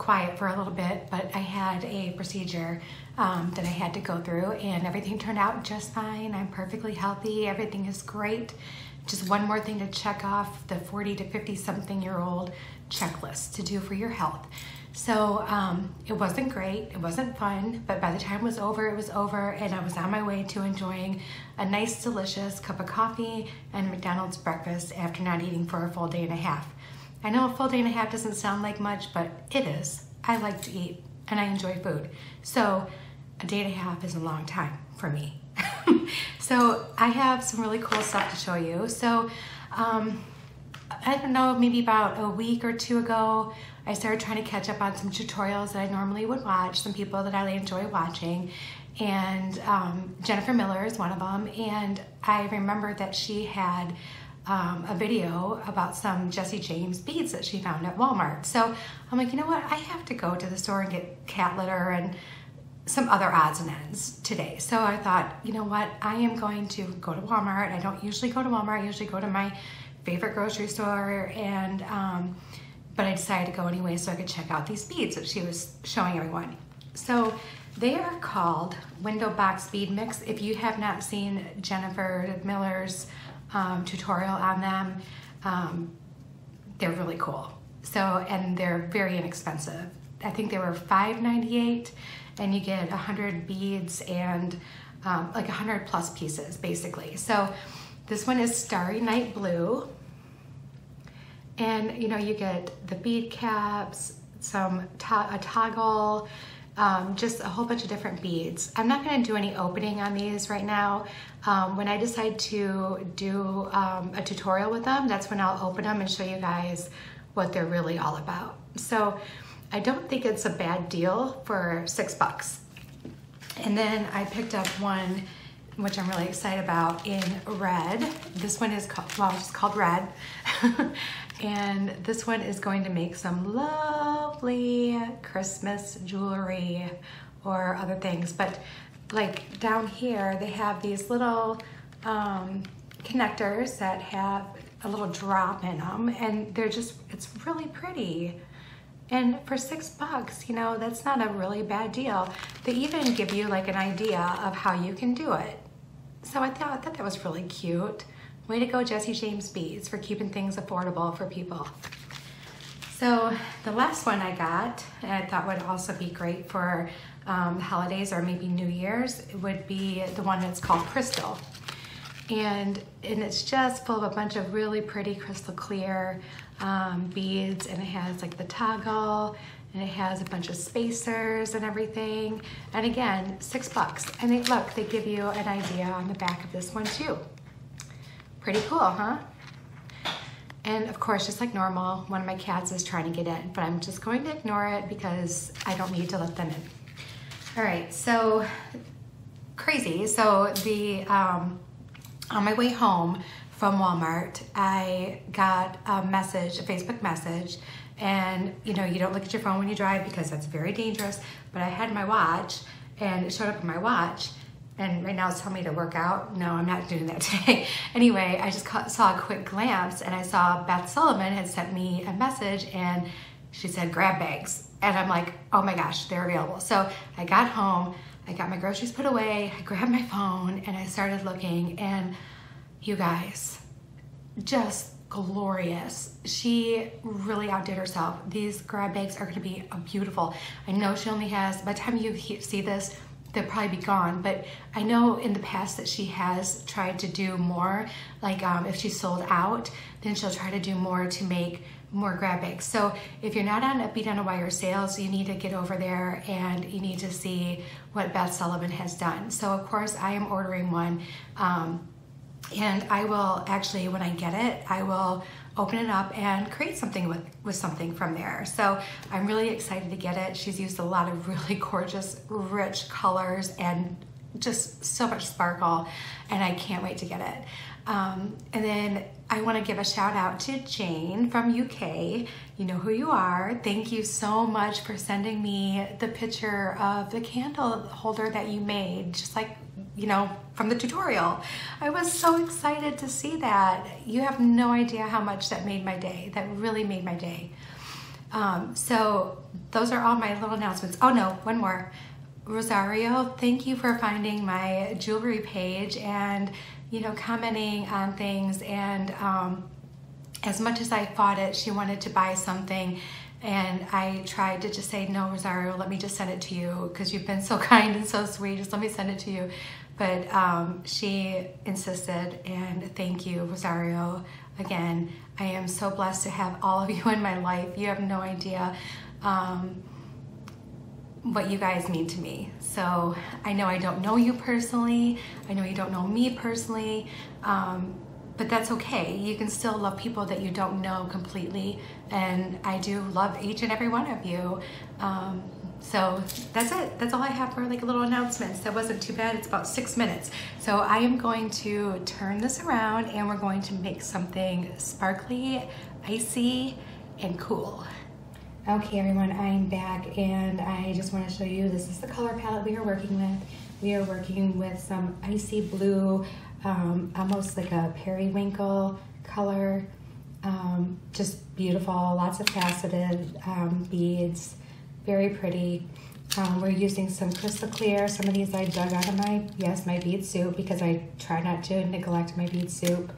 quiet for a little bit, but I had a procedure that I had to go through, and everything turned out just fine. I'm perfectly healthy. Everything is great. Just one more thing to check off the 40 to 50 something year old checklist to do for your health. So it wasn't great, it wasn't fun, but by the time it was over, and I was on my way to enjoying a nice, delicious cup of coffee and McDonald's breakfast after not eating for a full day and a half. I know a full day and a half doesn't sound like much, but it is. I like to eat and I enjoy food. So a day and a half is a long time for me. So I have some really cool stuff to show you. So I don't know, maybe about a week or two ago, I started trying to catch up on some tutorials that I normally would watch, some people that I enjoy watching, and Jennifer Miller is one of them. And I remember that she had a video about some Jesse James beads that she found at Walmart. So I'm like, you know what, I have to go to the store and get cat litter and some other odds and ends today. So I thought, you know what, I am going to go to Walmart. I don't usually go to Walmart, I usually go to my favorite grocery store, and but I decided to go anyway so I could check out these beads that she was showing everyone. So they are called window box bead mix. If you have not seen Jennifer Miller's tutorial on them, they're really cool. So, and they're very inexpensive. I think they were $5.98, and you get 100 beads and like 100 plus pieces basically. So this one is Starry Night Blue. And you know, you get the bead caps, a toggle, just a whole bunch of different beads. I'm not going to do any opening on these right now. When I decide to do a tutorial with them, that's when I'll open them and show you guys what they're really all about. So I don't think it's a bad deal for $6. And then I picked up one which I'm really excited about in red. This one is called, well, it's called Red. And this one is going to make some lovely Christmas jewelry or other things. But like down here, they have these little connectors that have a little drop in them, and they're just, it's really pretty. And for $6, you know, that's not a really bad deal. They even give you like an idea of how you can do it. So I thought that was really cute. Way to go, Jesse James Beads, for keeping things affordable for people. So the last one I got, and I thought would also be great for the holidays or maybe New Year's, would be the one that's called Crystal. And it's just full of a bunch of really pretty crystal clear beads, and it has like the toggle, and it has a bunch of spacers and everything. And again, $6. And look, they give you an idea on the back of this one too. Pretty cool, huh? And of course, just like normal, one of my cats is trying to get in, but I'm just going to ignore it because I don't need to let them in. All right, so crazy. So the on my way home from Walmart, I got a message, a Facebook message, and you know, you don't look at your phone when you drive because that's very dangerous, but I had my watch and it showed up on my watch, and right now it's telling me to work out. No, I'm not doing that today. Anyway, I just saw a quick glance and I saw Beth Sullivan had sent me a message and she said grab bags, and I'm like, oh my gosh, they're available. So I got home, I got my groceries put away, I grabbed my phone and I started looking, and you guys, just glorious. She really outdid herself. These grab bags are gonna be beautiful. I know she only has, by the time you see this, they'll probably be gone, but I know in the past that she has tried to do more, like if she's sold out, then she'll try to do more to make more grab bags. So if you're not on a Bead on a Wire sales, you need to get over there and you need to see what Beth Sullivan has done. So of course I am ordering one, and I will actually, when I get it, I will open it up and create something with something from there. So I'm really excited to get it. She's used a lot of really gorgeous, rich colors and just so much sparkle, and I can't wait to get it. And then I want to give a shout out to Jane from UK. You know who you are. Thank you so much for sending me the picture of the candle holder that you made, just like, you know, from the tutorial. I was so excited to see that. You have no idea how much that made my day. That really made my day. So those are all my little announcements. Oh no, one more. Rosario, thank you for finding my jewelry page and, you know, commenting on things. And as much as I fought it, she wanted to buy something, and I tried to just say, no, Rosario, let me just send it to you because you've been so kind and so sweet. Just let me send it to you. But she insisted, and thank you, Rosario. Again, I am so blessed to have all of you in my life. You have no idea what you guys mean to me. So I know I don't know you personally. I know you don't know me personally, but that's okay. You can still love people that you don't know completely. And I do love each and every one of you. So that's it. That's all I have for like little announcements. That wasn't too bad. It's about 6 minutes. So I am going to turn this around and we're going to make something sparkly, icy, and cool. Okay everyone, I'm back and I just want to show you, this is the color palette we are working with. We are working with some icy blue, almost like a periwinkle color. Just beautiful, lots of faceted beads, very pretty. We're using some crystal clear. Some of these I dug out of my bead soup because I try not to neglect my bead soup.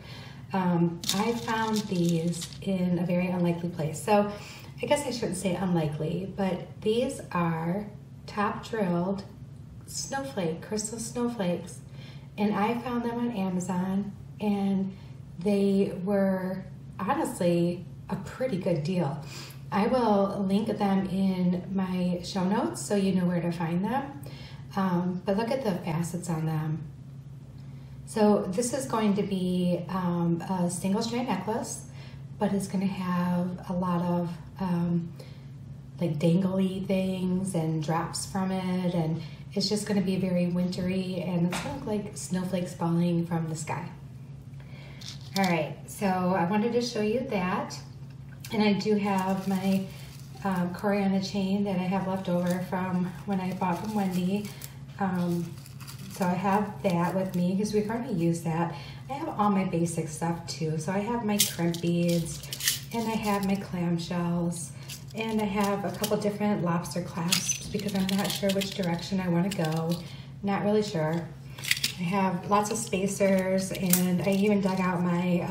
I found these in a very unlikely place. So I guess I shouldn't say unlikely, but these are top drilled crystal snowflakes. And I found them on Amazon and they were honestly a pretty good deal. I will link them in my show notes so you know where to find them. But look at the facets on them. So this is going to be a single strand necklace, but it's going to have a lot of like dangly things and drops from it, and it's just going to be very wintry, and it's going to look like snowflakes falling from the sky. All right, so I wanted to show you that, and I do have my Coriana chain that I have left over from when I bought from Wendy. So I have that with me because we're going to use that. I have all my basic stuff too. So I have my crimp beads, and I have my clamshells, and I have a couple different lobster clasps because I'm not sure which direction I want to go. Not really sure. I have lots of spacers, and I even dug out my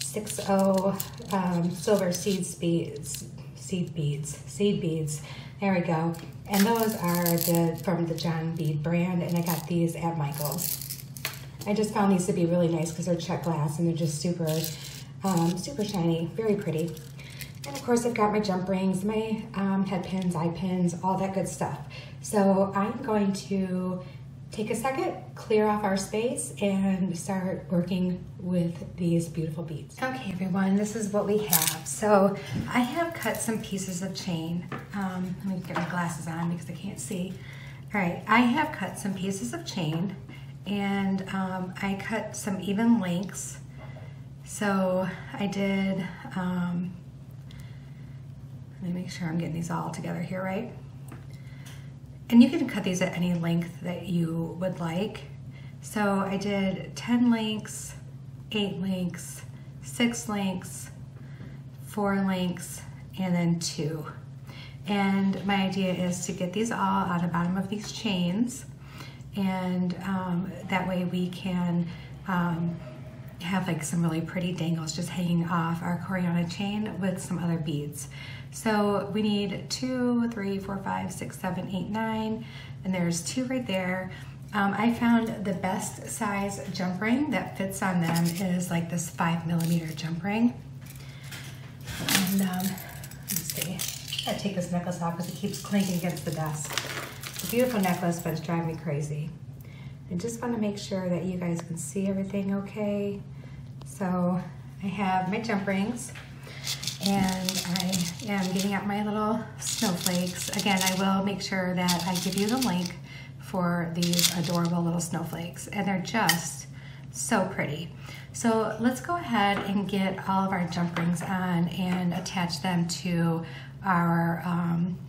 6.0 silver seed beads. There we go. And those are from the John Bead brand, and I got these at Michael's. I just found these to be really nice because they're check glass and they're just super, super shiny, very pretty. And of course I've got my jump rings, my head pins, eye pins, all that good stuff. So I'm going to take a second, clear off our space, and start working with these beautiful beads. Okay everyone, this is what we have. So I have cut some pieces of chain. Let me get my glasses on because I can't see. All right, I have cut some pieces of chain, and I cut some even lengths. So I did, let me make sure I'm getting these all together here, right? And you can cut these at any length that you would like. So I did 10 lengths, 8 lengths, 6 lengths, 4 lengths, and then 2. And my idea is to get these all on the bottom of these chains, and that way we can have like some really pretty dangles just hanging off our Coriana chain with some other beads. So we need 2, 3, 4, 5, 6, 7, 8, 9, and there's 2 right there. I found the best size jump ring that fits on them is like this 5mm jump ring. And let's see, I gotta take this necklace off because it keeps clinking against the desk. It's a beautiful necklace, but it's driving me crazy. I just want to make sure that you guys can see everything okay. So I have my jump rings, and I am getting out my little snowflakes. Again, I will make sure that I give you the link for these adorable little snowflakes, and they're just so pretty. So let's go ahead and get all of our jump rings on and attach them to our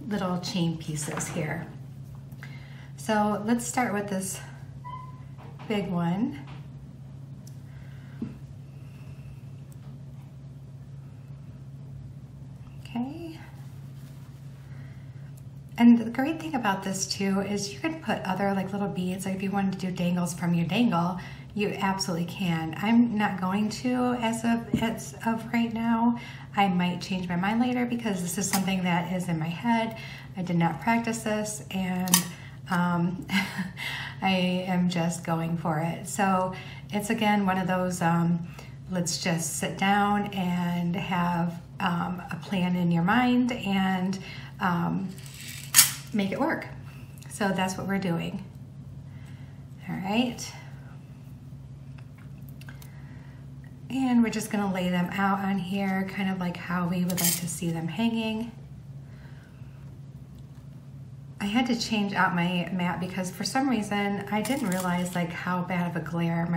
little chain pieces here. So let's start with this big one. Okay, And the great thing about this too is you can put other like little beads, like if you wanted to do dangles from your dangle, you absolutely can. I'm not going to as of right now. I might change my mind later because this is something that is in my head. I did not practice this, and I am just going for it. So it's again one of those, let's just sit down and have a plan in your mind and make it work. So that's what we're doing. All right. And we're just gonna lay them out on here, kind of like how we would like to see them hanging. I had to change out my mat because for some reason I didn't realize like how bad of a glare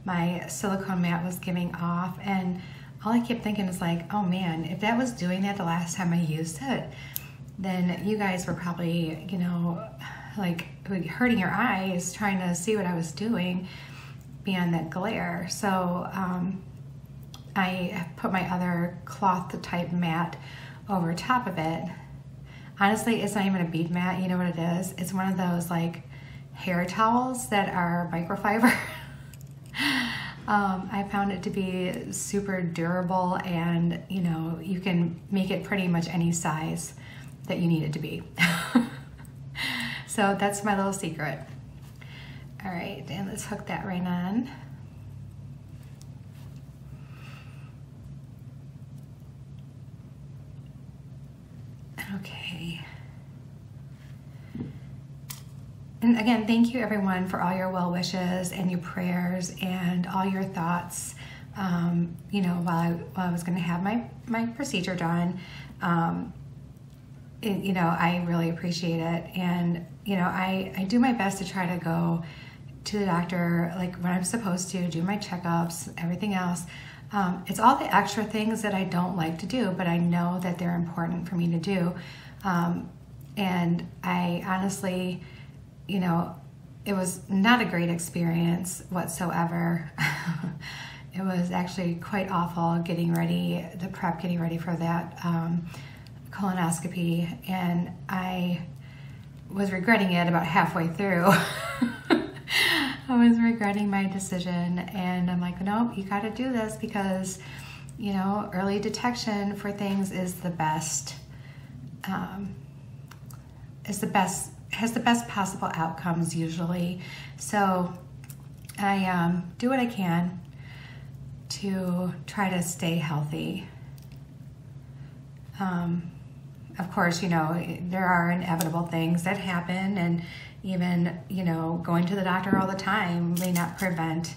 my silicone mat was giving off, and all I kept thinking is like, oh man, if that was doing that the last time I used it, then you guys were probably, you know, like hurting your eyes trying to see what I was doing beyond that glare. So I put my other cloth type mat over top of it. Honestly, it's not even a bead mat. You know what it is? It's one of those like hair towels that are microfiber. I found it to be super durable, and you know, you can make it pretty much any size that you need it to be. So that's my little secret. All right, and let's hook that right on. Okay. And again, thank you everyone for all your well wishes and your prayers and all your thoughts. You know, while I was going to have my procedure done, you know, I really appreciate it. And you know, I do my best to try to go to the doctor like when I'm supposed to, do my checkups, everything else. It's all the extra things that I don't like to do, but I know that they're important for me to do. And I honestly, you know, it was not a great experience whatsoever. It was actually quite awful getting ready for that colonoscopy, and I was regretting it about halfway through. I was regretting my decision, and I'm like, no, you got to do this because, you know, early detection for things is the best, has the best possible outcomes usually. So I do what I can to try to stay healthy. Of course, you know, there are inevitable things that happen, and even, you know, going to the doctor all the time may not prevent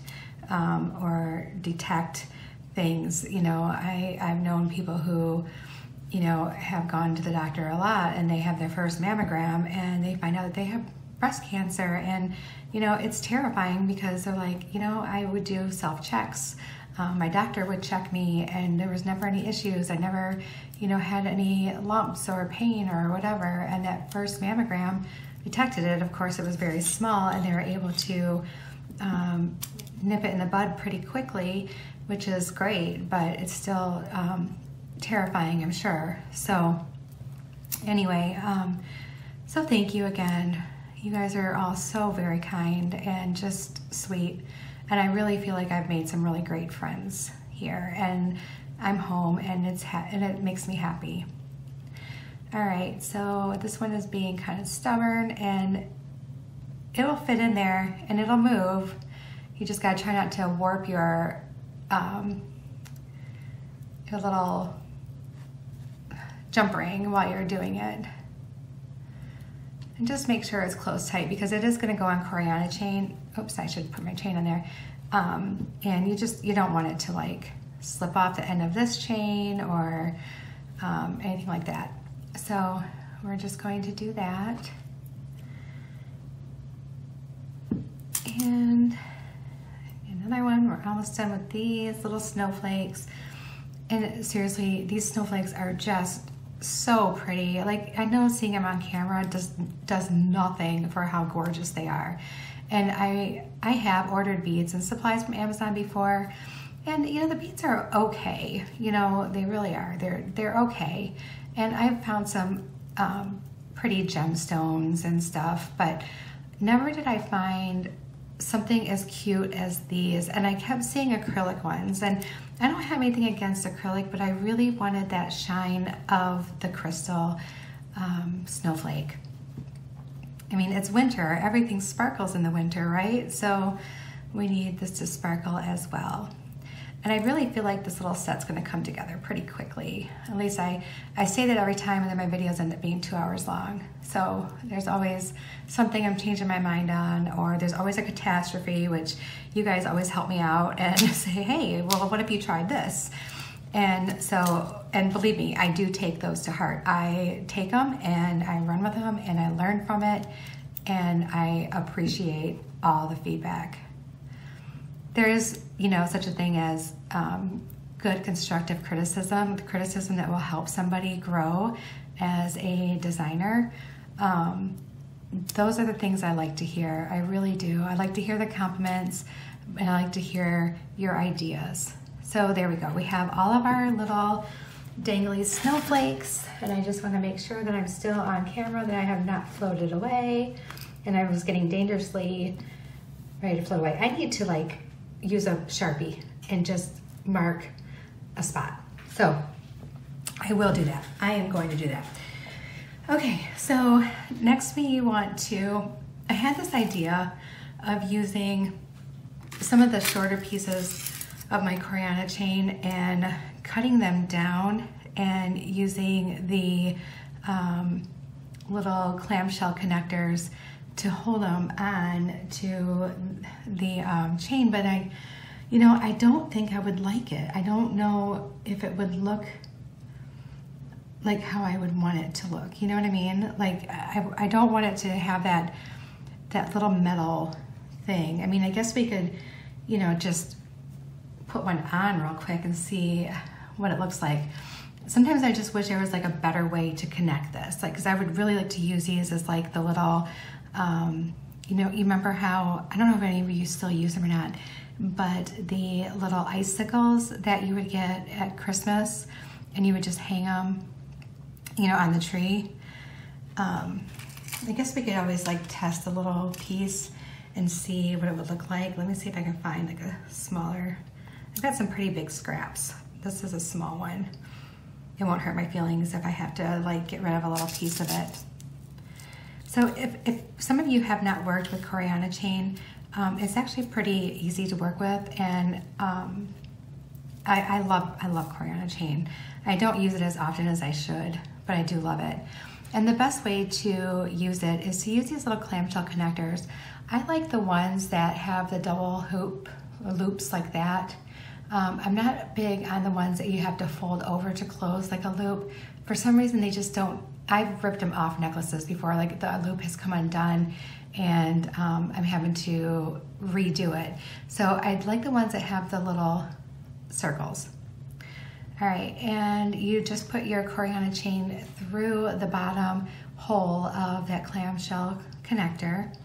or detect things. You know, I've known people who, you know, have gone to the doctor a lot, and they have their first mammogram and they find out that they have breast cancer, and, you know, it's terrifying because they're like, you know, I would do self-checks. My doctor would check me and there was never any issues. I never, you know, had any lumps or pain or whatever. And that first mammogram detected it. Of course, it was very small, and they were able to nip it in the bud pretty quickly, which is great, but it's still terrifying, I'm sure. So anyway, so thank you again. You guys are all so very kind and just sweet. And I really feel like I've made some really great friends here, and I'm home, and it makes me happy. All right, so this one is being kind of stubborn, and it'll fit in there and it'll move. You just gotta try not to warp your little jump ring while you're doing it. And just make sure it's close tight because it is gonna go on Coriana chain. Oops, I should put my chain on there. And you don't want it to like slip off the end of this chain or anything like that. So we're just going to do that. And another one, we're almost done with these little snowflakes. And seriously, these snowflakes are just so pretty. Like, I know seeing them on camera does nothing for how gorgeous they are. And I have ordered beads and supplies from Amazon before, and you know, the beads are okay. You know, they really are. They're okay. And I've found some pretty gemstones and stuff, but never did I find something as cute as these. And I kept seeing acrylic ones, and I don't have anything against acrylic, but I really wanted that shine of the crystal snowflake. I mean, it's winter, everything sparkles in the winter, right? So we need this to sparkle as well. And I really feel like this little set's gonna come together pretty quickly. At least I say that every time, and then my videos end up being 2 hours long. So there's always something I'm changing my mind on, or there's always a catastrophe, which you guys always help me out and say, hey, well, what if you tried this? And so, and believe me, I do take those to heart. I take them and I run with them and I learn from it, and I appreciate all the feedback. There is, you know, such a thing as good constructive criticism, the criticism that will help somebody grow as a designer. Those are the things I like to hear. I really do. I like to hear the compliments, and I like to hear your ideas. So there we go. We have all of our little dangly snowflakes, and I just want to make sure that I'm still on camera, that I have not floated away, and I was getting dangerously ready to float away. I need to like use a Sharpie and just mark a spot. So I will do that. I am going to do that. Okay, so next we want to, I had this idea of using some of the shorter pieces of my Coriana chain and cutting them down and using the little clamshell connectors to hold them on to the chain, but I don't think I would like it. I don't know if it would look like how I would want it to look. You know what I mean? Like I don't want it to have that little metal thing. I mean, I guess we could, you know, just put one on real quick and see what it looks like. Sometimes I just wish there was like a better way to connect this, like, because I would really like to use these as like the little, you know, you remember how, I don't know if any of you still use them or not, but the little icicles that you would get at Christmas, and you would just hang them, you know, on the tree. I guess we could always like test a little piece and see what it would look like. Let me see if I can find like a smaller, I've got some pretty big scraps. This is a small one. It won't hurt my feelings if I have to like get rid of a little piece of it. So if some of you have not worked with Coriana chain, it's actually pretty easy to work with, and I love Coriana chain. I don't use it as often as I should, but I do love it. And the best way to use it is to use these little clamshell connectors. I like the ones that have the double hoop loops like that. I'm not big on the ones that you have to fold over to close like a loop. For some reason, they just don't. I've ripped them off necklaces before, like the loop has come undone, and I'm having to redo it. So I'd like the ones that have the little circles. All right, and you just put your Coriana chain through the bottom hole of that clamshell connector.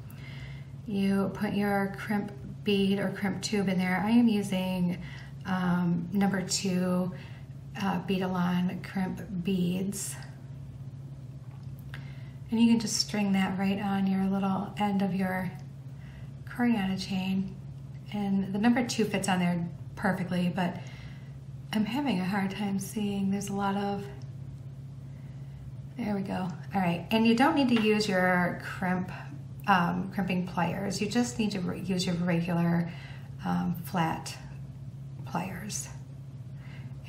You put your crimp bead or crimp tube in there. I am using number 2 bead-along crimp beads. And you can just string that right on your little end of your Coriana chain. And the number 2 fits on there perfectly, but I'm having a hard time seeing. There's a lot of, there we go. All right, and you don't need to use your crimping pliers. You just need to use your regular flat pliers.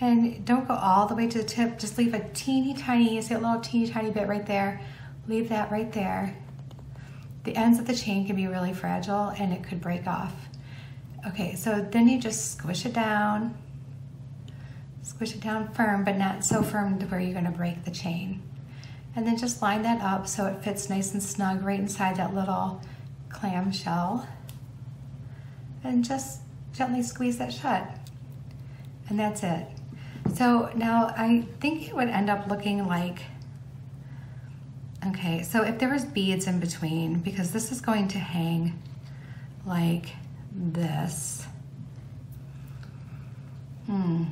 And don't go all the way to the tip, just leave a teeny tiny, you see a little teeny tiny bit right there, leave that right there. The ends of the chain can be really fragile and it could break off. Okay, so then you just squish it down firm, but not so firm to where you're gonna break the chain. And then just line that up so it fits nice and snug right inside that little clamshell. And just gently squeeze that shut. And that's it. So now I think it would end up looking like, okay, so if there was beads in between, because this is going to hang like this. I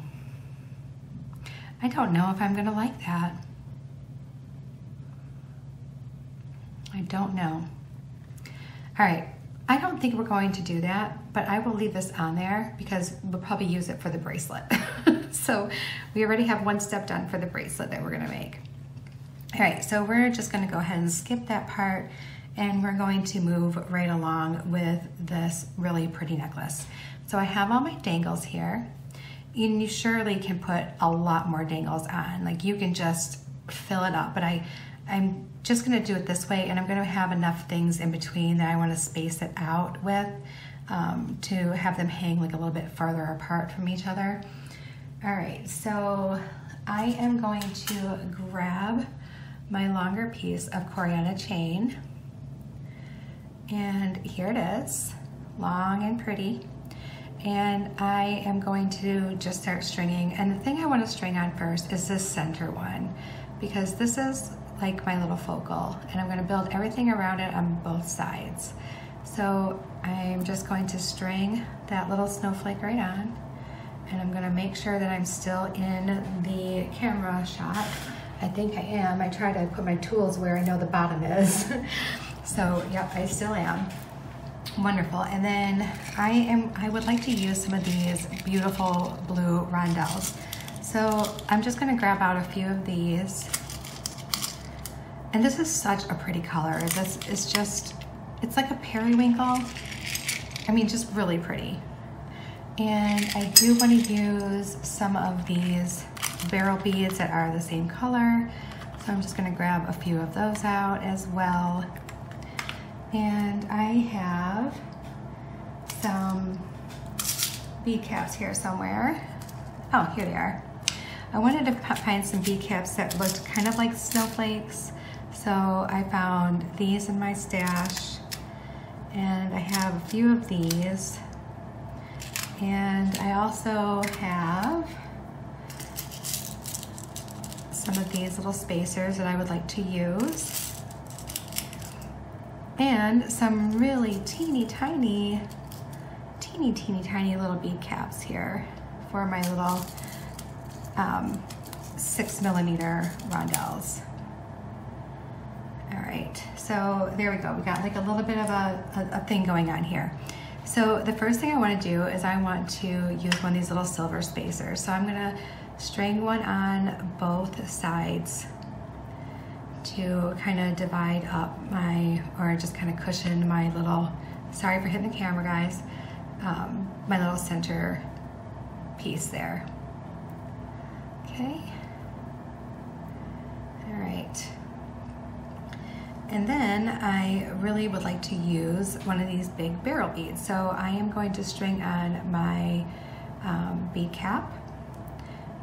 don't know if I'm gonna like that. I don't know. All right, I don't think we're going to do that, but I will leave this on there because we'll probably use it for the bracelet. So we already have one step done for the bracelet that we're gonna make. All right, so we're just gonna go ahead and skip that part, and we're going to move right along with this really pretty necklace. So I have all my dangles here, and you surely can put a lot more dangles on. Like you can just fill it up, but I'm just gonna do it this way, and I'm gonna have enough things in between that I wanna space it out with to have them hang like a little bit farther apart from each other. All right, so I am going to grab my longer piece of Coriana chain, and here it is, long and pretty. And I am going to just start stringing, and the thing I want to string on first is this center one, because this is like my little focal, and I'm going to build everything around it on both sides. So I'm just going to string that little snowflake right on, and I'm going to make sure that I'm still in the camera shot. I think I am. I try to put my tools where I know the bottom is. So yep, I still am. Wonderful. And then I would like to use some of these beautiful blue rondelles. So I'm just going to grab out a few of these. And this is such a pretty color. This is just, it's like a periwinkle. I mean, just really pretty. And I do want to use some of these barrel beads that are the same color. So I'm just going to grab a few of those out as well. And I have some bead caps here somewhere. Oh, here they are. I wanted to find some bead caps that looked kind of like snowflakes. So I found these in my stash, and I have a few of these. And I also have some of these little spacers that I would like to use. And some really teeny tiny little bead caps here for my little 6mm rondelles. All right, so there we go. We got like a little bit of a thing going on here. So the first thing I want to do is I want to use one of these little silver spacers. So I'm gonna string one on both sides to kind of divide up or just kind of cushion my little, sorry for hitting the camera guys, my little center piece there. Okay, all right. And then I really would like to use one of these big barrel beads. So I am going to string on my bead cap,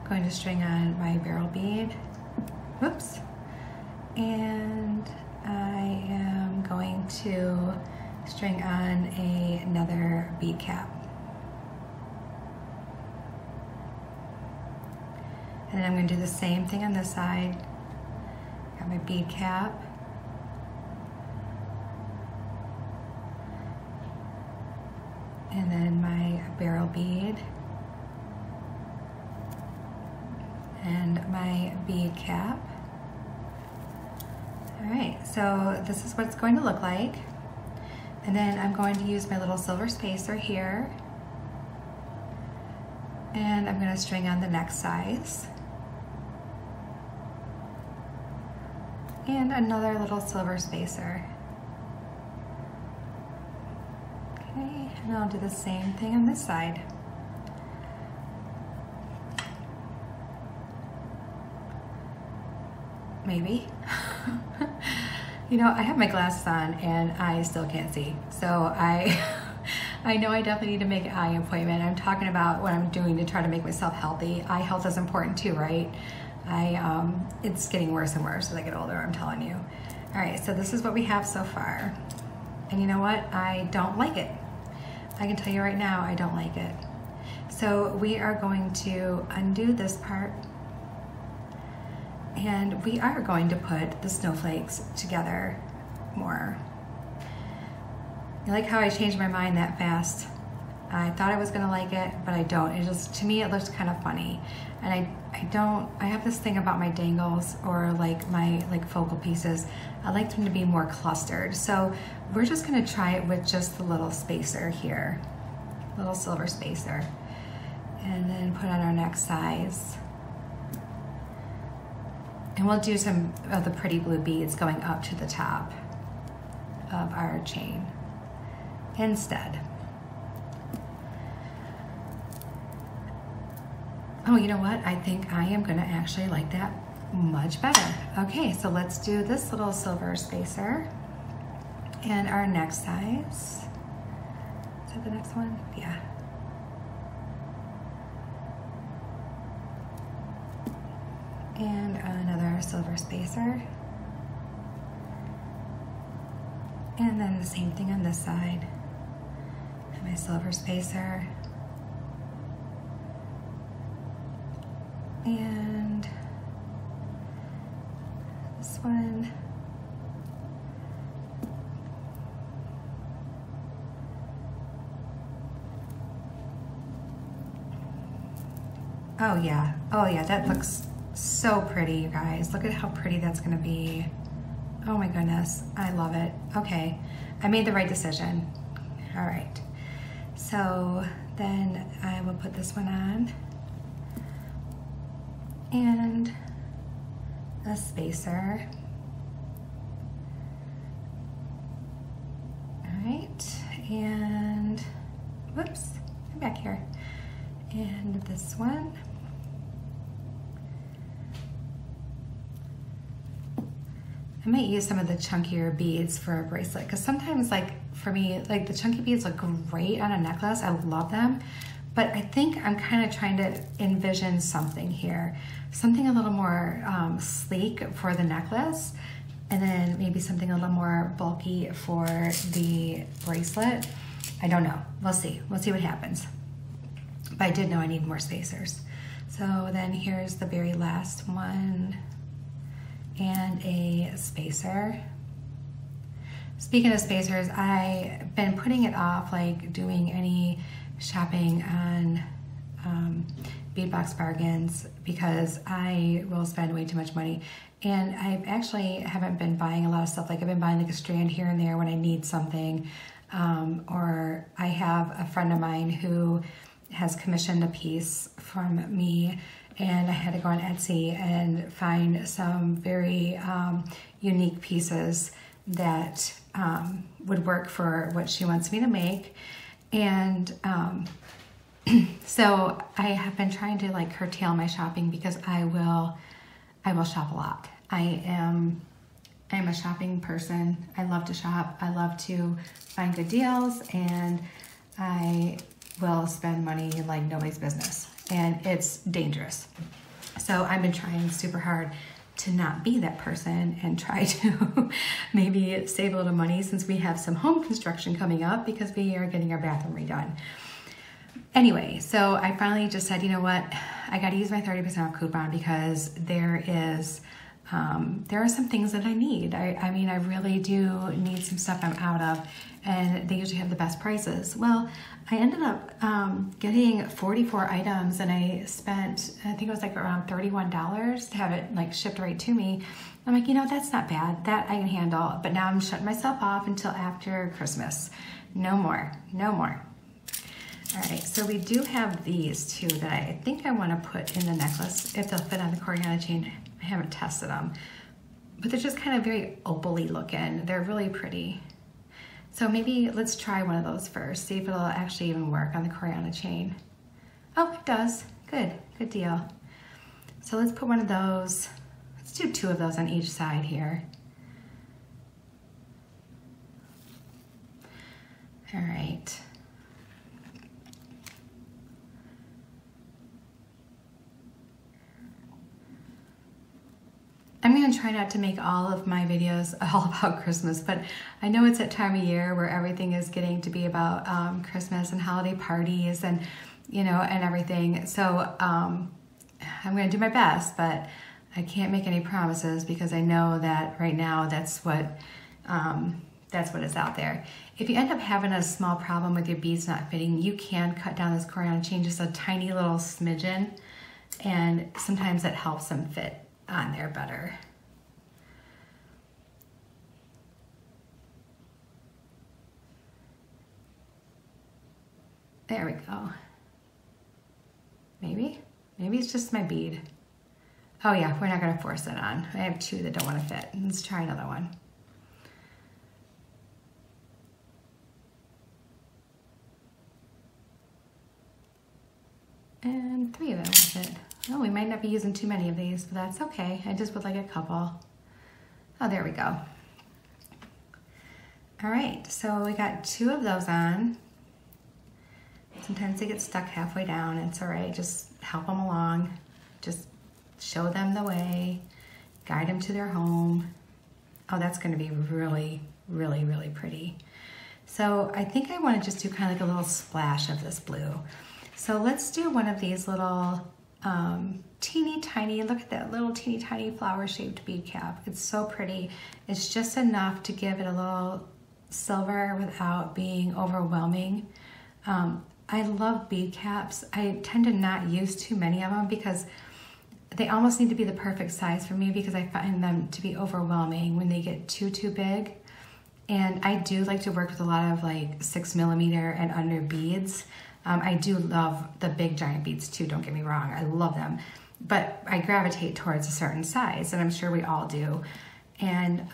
I'm going to string on my barrel bead, whoops. And I am going to string on another bead cap. And then I'm going to do the same thing on this side. Got my bead cap. And then my barrel bead. And my bead cap. All right, so this is what it's going to look like. And then I'm going to use my little silver spacer here. And I'm going to string on the next size. And another little silver spacer. Okay, and I'll do the same thing on this side. Maybe. You know, I have my glasses on and I still can't see. So I know I definitely need to make an eye appointment. I'm talking about what I'm doing to try to make myself healthy. Eye health is important too, right? It's getting worse and worse as I get older, I'm telling you. All right, so this is what we have so far. And you know what? I don't like it. I can tell you right now, I don't like it. So we are going to undo this part, and we are going to put the snowflakes together more. You like how I changed my mind that fast? I thought I was gonna like it, but I don't. It just, to me, it looks kind of funny. And I have this thing about my dangles or like my focal pieces. I like them to be more clustered. So we're just gonna try it with just the little spacer here, little silver spacer. And then put on our next size. And we'll do some of the pretty blue beads going up to the top of our chain instead. Oh, you know what? I think I am gonna actually like that much better. Okay, so let's do this little silver spacer and our next size. Is that the next one? Yeah. And another silver spacer. And then the same thing on this side. And my silver spacer. And this one. Oh yeah, that looks so pretty, you guys. Look at how pretty that's gonna be. Oh my goodness, I love it. Okay, I made the right decision. All right, so then I will put this one on. And a spacer. All right, and whoops, I'm back here. And this one. I might use some of the chunkier beads for a bracelet because sometimes, like for me, like the chunky beads look great on a necklace. I love them. But I think I'm kind of trying to envision something here. Something a little more sleek for the necklace, and then maybe something a little more bulky for the bracelet. I don't know. We'll see. We'll see what happens. But I did know I need more spacers. So then here's the very last one. And a spacer. Speaking of spacers, I've been putting it off, like doing any shopping on Beadbox Bargains because I will spend way too much money. And I actually haven't been buying a lot of stuff. Like I've been buying like a strand here and there when I need something. Or I have a friend of mine who has commissioned a piece from me, and I had to go on Etsy and find some very unique pieces that would work for what she wants me to make. And so I have been trying to like curtail my shopping because I will shop a lot. I'm a shopping person. I love to shop. I love to find good deals, and I will spend money like nobody's business, and it's dangerous. So I've been trying super hard to not be that person and try to maybe save a little money since we have some home construction coming up because we are getting our bathroom redone. Anyway, so I finally just said, you know what? I got to use my 30% off coupon because there are some things that I need. I mean, I really do need some stuff I'm out of, and they usually have the best prices. Well, I ended up getting 44 items, and I spent, I think it was like around $31 to have it like shipped right to me. I'm like, you know, that's not bad. That I can handle. But now I'm shutting myself off until after Christmas. No more, no more. All right, so we do have these two that I think I want to put in the necklace if they'll fit on the Coriana chain. I haven't tested them, but they're just kind of very opal-y looking. They're really pretty. So maybe let's try one of those first, see if it'll actually even work on the Coriana chain. Oh, it does. Good, good deal. So let's put one of those. Let's do two of those on each side here. All right. I'm going to try not to make all of my videos all about Christmas, but I know it's that time of year where everything is getting to be about Christmas and holiday parties and, you know, and everything. So I'm going to do my best, but I can't make any promises because I know that right now that's what that's what is out there. If you end up having a small problem with your beads not fitting, you can cut down this coriander chain just a tiny little smidgen, and sometimes that helps them fit on there better. There we go. Maybe it's just my bead. Oh yeah, we're not gonna force it on. I have two that don't wanna fit. Let's try another one. And three of them fit. Oh, we might not be using too many of these, but that's okay. I just would like a couple. Oh, there we go. All right, so we got two of those on. Sometimes they get stuck halfway down. It's all right, just help them along. Just show them the way, guide them to their home. Oh, that's gonna be really, really, really pretty. So I think I wanna just do kind of like a little splash of this blue. So let's do one of these little teeny tiny, look at that little teeny tiny flower shaped bead cap. It's so pretty. It's just enough to give it a little silver without being overwhelming. I love bead caps. I tend to not use too many of them because they almost need to be the perfect size for me, because I find them to be overwhelming when they get too big. And I do like to work with a lot of like 6mm and under beads. I do love the big giant beads too, don't get me wrong, I love them. But I gravitate towards a certain size, and I'm sure we all do. And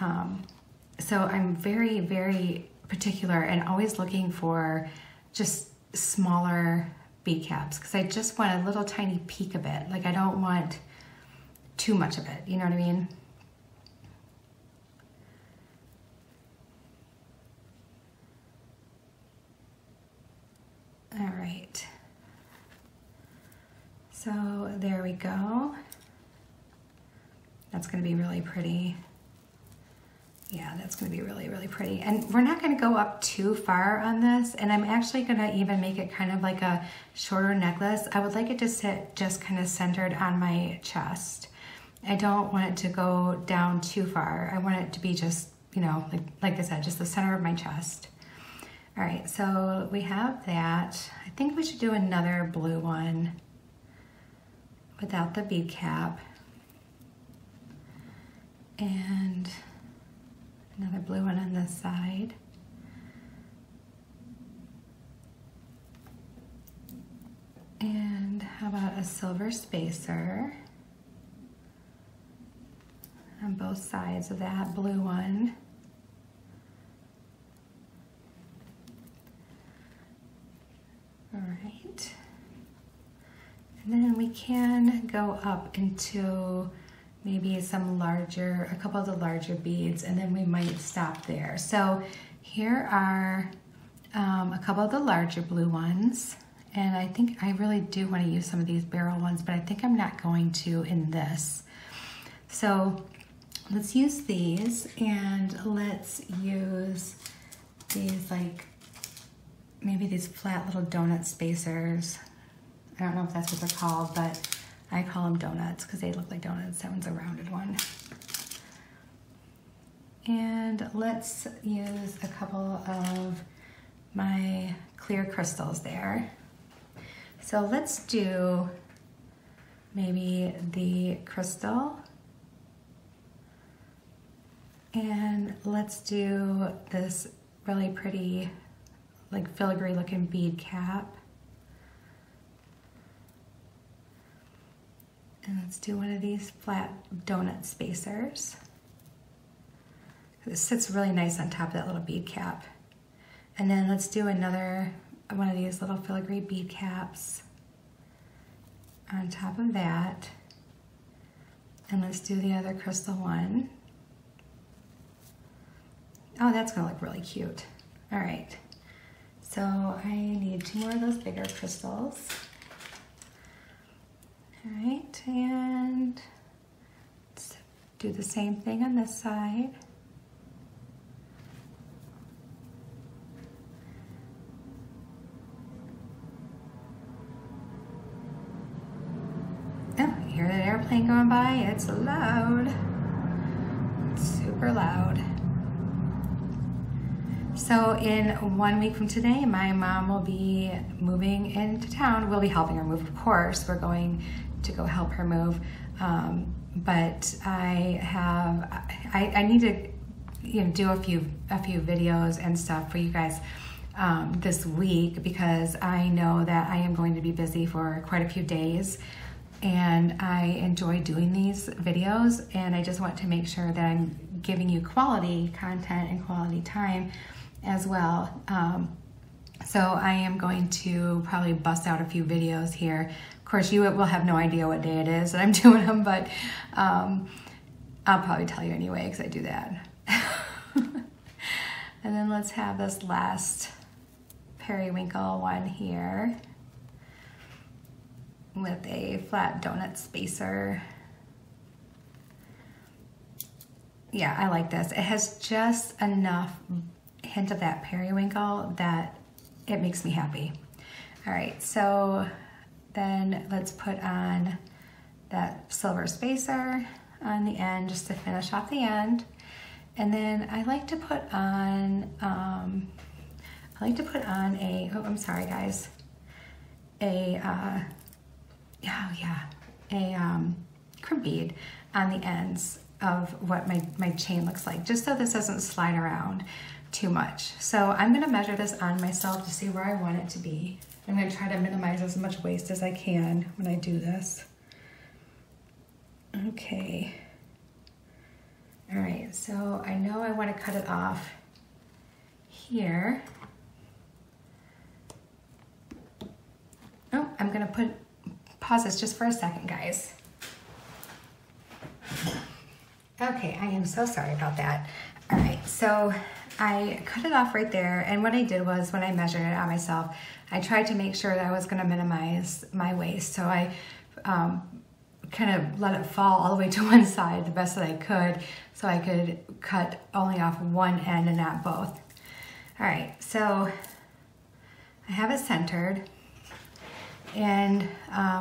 so I'm very, very particular and always looking for just smaller bead caps, because I just want a little tiny peek of it. Like I don't want too much of it, you know what I mean? All right, so there we go. That's gonna be really pretty. Yeah, that's gonna be really, really pretty. And we're not gonna go up too far on this, and I'm actually gonna even make it kind of like a shorter necklace. I would like it to sit just kind of centered on my chest. I don't want it to go down too far. I want it to be just, you know, like I said, just the center of my chest. All right, so we have that. I think we should do another blue one without the bead cap. And another blue one on this side. And how about a silver spacer on both sides of that blue one. All right. And then we can go up into maybe some larger, a couple of the larger beads, and then we might stop there. So here are a couple of the larger blue ones. And I think I really do want to use some of these barrel ones, but I think I'm not going to in this. So let's use these, and let's use these like, maybe these flat little donut spacers. I don't know if that's what they're called, but I call them donuts because they look like donuts. That one's a rounded one. And let's use a couple of my clear crystals there. So let's do maybe the crystal, and let's do this really pretty, like filigree looking bead cap. And let's do one of these flat donut spacers. It sits really nice on top of that little bead cap. And then let's do another one of these little filigree bead caps on top of that. And let's do the other crystal one. Oh, that's gonna look really cute. All right, so I need 2 more of those bigger crystals. All right, and let's do the same thing on this side. Oh, you hear that airplane going by? It's loud. It's super loud. So in 1 week from today, my mom will be moving into town. We'll be helping her move, of course. We're going to go help her move. But I need to do a few videos and stuff for you guys this week, because I know that I am going to be busy for quite a few days, and I enjoy doing these videos, and I just want to make sure that I'm giving you quality content and quality time as well. So I am going to probably bust out a few videos here. Of course, you will have no idea what day it is that I'm doing them, but I'll probably tell you anyway, because I do that. And then let's have this last periwinkle one here with a flat donut spacer. Yeah, I like this. It has just enough hint of that periwinkle that it makes me happy. All right, so then let's put on that silver spacer on the end just to finish off the end. And then I like to put on, oh, I'm sorry guys, a crimp bead on the ends of what my chain looks like, just so this doesn't slide around too much. So I'm gonna measure this on myself to see where I want it to be. I'm gonna try to minimize as much waste as I can when I do this. Okay. All right, so I know I want to cut it off here. Oh, I'm gonna pause this just for a second, guys. Okay, I am so sorry about that. All right, so I cut it off right there, and what I did was, when I measured it on myself, I tried to make sure that I was gonna minimize my waste. So I kind of let it fall all the way to one side the best that I could, so I could cut only off one end and not both. All right, so I have it centered, and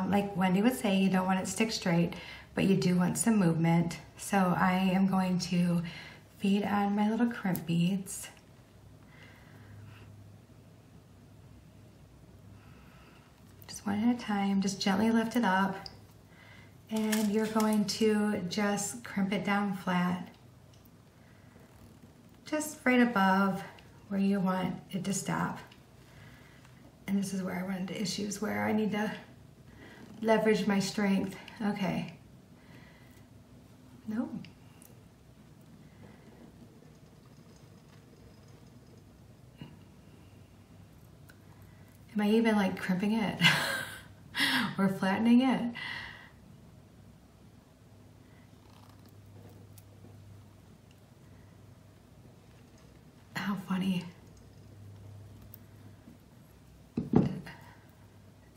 like Wendy would say, you don't want it stick straight, but you do want some movement. So I am going to feed on my little crimp beads. Just one at a time, just gently lift it up. And you're going to just crimp it down flat, just right above where you want it to stop. And this is where I run into issues, where I need to leverage my strength. Okay. Nope. Am I even like crimping it or flattening it? How funny.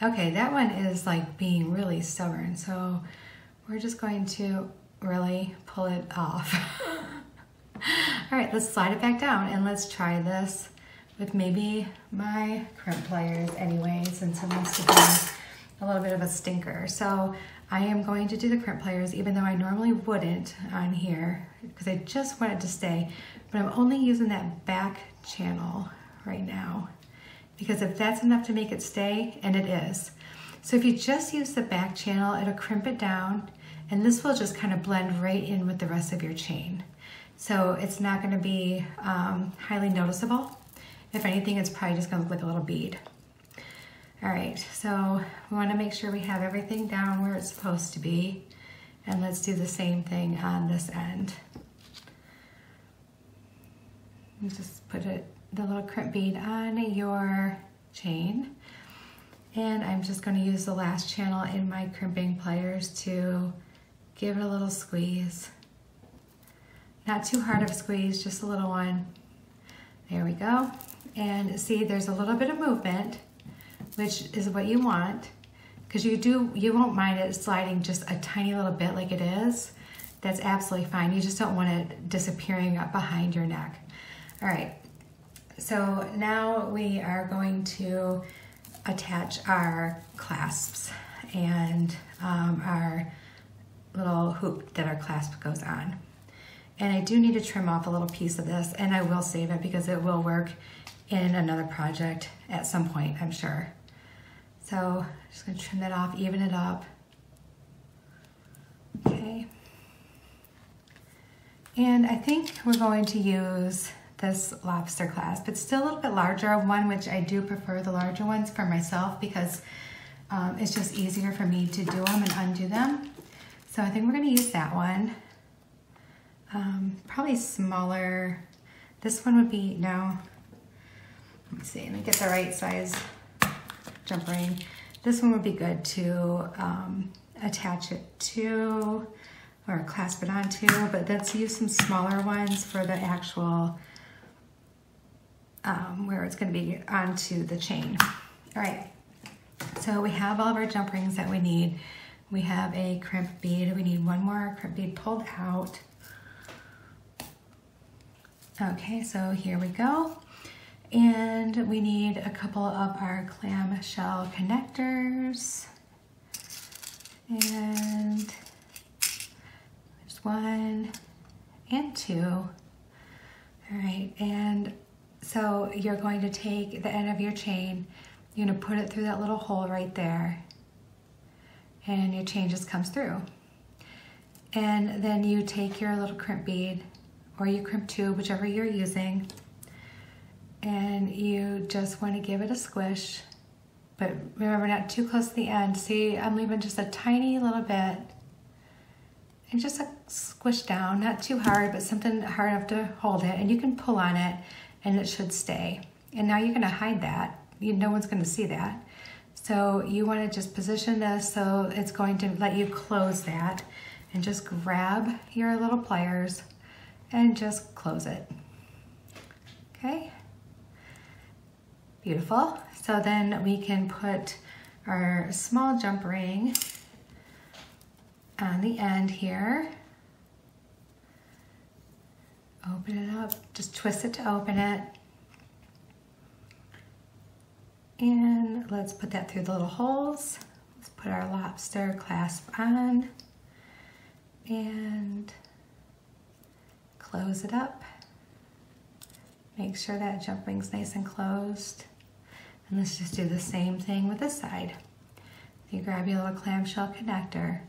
Okay, that one is like being really stubborn, so we're just going to really pull it off. All right, let's slide it back down, and let's try this with maybe my crimp pliers anyway, since it wants to be a little bit of a stinker. So I am going to do the crimp pliers, even though I normally wouldn't on here, because I just want it to stay. But I'm only using that back channel right now, because if that's enough to make it stay, and it is. So if you just use the back channel, it'll crimp it down, and this will just kind of blend right in with the rest of your chain. So it's not gonna be highly noticeable. If anything, it's probably just gonna look like a little bead. All right, so we wanna make sure we have everything down where it's supposed to be, and let's do the same thing on this end. And just put the little crimp bead on your chain. And I'm just going to use the last channel in my crimping pliers to give it a little squeeze. Not too hard of a squeeze, just a little one. There we go. And see, there's a little bit of movement, which is what you want, because you won't mind it sliding just a tiny little bit like it is. That's absolutely fine. You just don't want it disappearing up behind your neck. All right, so now we are going to attach our clasps and our little hoop that our clasp goes on. And I do need to trim off a little piece of this, and I will save it because it will work in another project at some point, I'm sure. So I'm just gonna trim that off, even it up. Okay. And I think we're going to use this lobster clasp. It's still a little bit larger one, which I do prefer the larger ones for myself because it's just easier for me to do them and undo them. So I think we're gonna use that one. Probably smaller. This one would be, no, let me see, let me get the right size jump ring. This one would be good to attach it to or clasp it onto, but let's use some smaller ones for the actual, where it's gonna be onto the chain. All right, so we have all of our jump rings that we need. We have a crimp bead. We need one more crimp bead pulled out. Okay, so here we go. And we need a couple of our clamshell connectors. And there's 1 and 2. All right, and so you're going to take the end of your chain, you're gonna put it through that little hole right there, and your chain just comes through. And then you take your little crimp bead, or your crimp tube, whichever you're using, and you just want to give it a squish, but remember, not too close to the end. See, I'm leaving just a tiny little bit, and just a squish down, not too hard, but something hard enough to hold it, and you can pull on it, and it should stay. And now you're gonna hide that. No one's gonna see that. So you wanna just position this so it's going to let you close that, and just grab your little pliers and just close it. Okay, beautiful. So then we can put our small jump ring on the end here. Open it up, just twist it to open it. And let's put that through the little holes. Let's put our lobster clasp on and close it up. Make sure that jump ring's nice and closed. And let's just do the same thing with this side. You grab your little clamshell connector,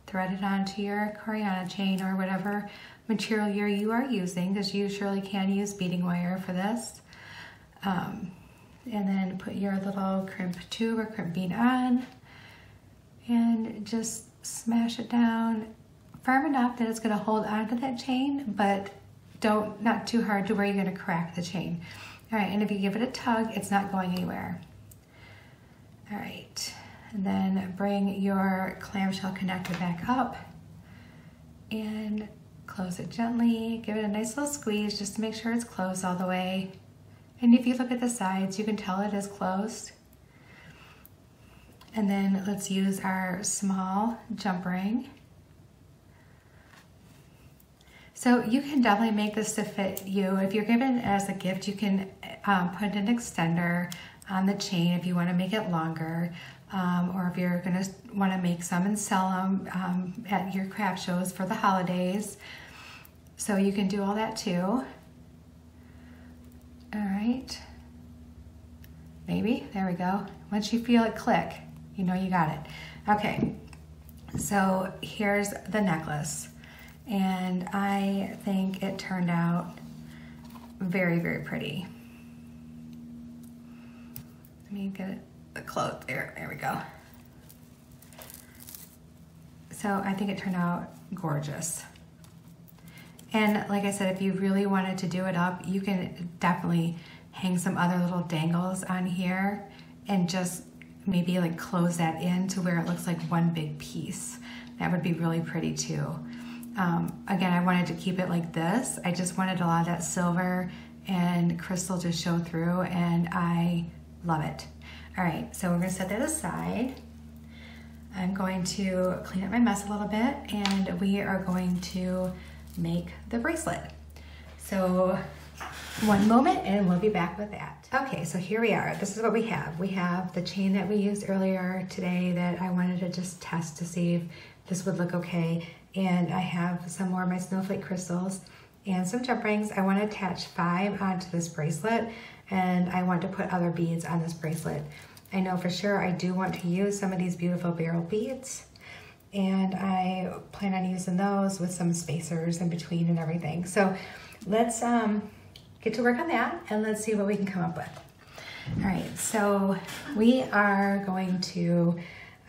thread it onto your Coriana chain or whatever material you are using, because you surely can use beading wire for this. And then put your little crimp tube or crimp bead on and just smash it down firm enough that it's going to hold onto that chain, but not too hard to where you're going to crack the chain. All right, and if you give it a tug, it's not going anywhere. All right, and then bring your clamshell connector back up and close it gently. Give it a nice little squeeze just to make sure it's closed all the way. And if you look at the sides, you can tell it is closed. And then let's use our small jump ring. So you can definitely make this to fit you. If you're given it as a gift, you can put an extender on the chain if you want to make it longer, or if you're going to want to make some and sell them at your craft shows for the holidays. So you can do all that too. All right, maybe, there we go. Once you feel it click, you know you got it. Okay, so here's the necklace. And I think it turned out very, very pretty. Let me get it, the close, there we go. So I think it turned out gorgeous. And like I said, if you really wanted to do it up, you can definitely hang some other little dangles on here and just maybe like close that in to where it looks like one big piece. That would be really pretty too. Again, I wanted to keep it like this. I just wanted a lot of that silver and crystal to show through, and I love it. All right, so we're gonna set that aside. I'm going to clean up my mess a little bit, and we are going to make the bracelet. So one moment and we'll be back with that. Okay, so here we are. This is what we have. We have the chain that we used earlier today that I wanted to just test to see if this would look okay. and I have some more of my snowflake crystals and some jump rings. I want to attach 5 onto this bracelet, and I want to put other beads on this bracelet. I know for sure I do want to use some of these beautiful barrel beads, and I plan on using those with some spacers in between and everything. So let's get to work on that, and let's see what we can come up with. All right, so we are going to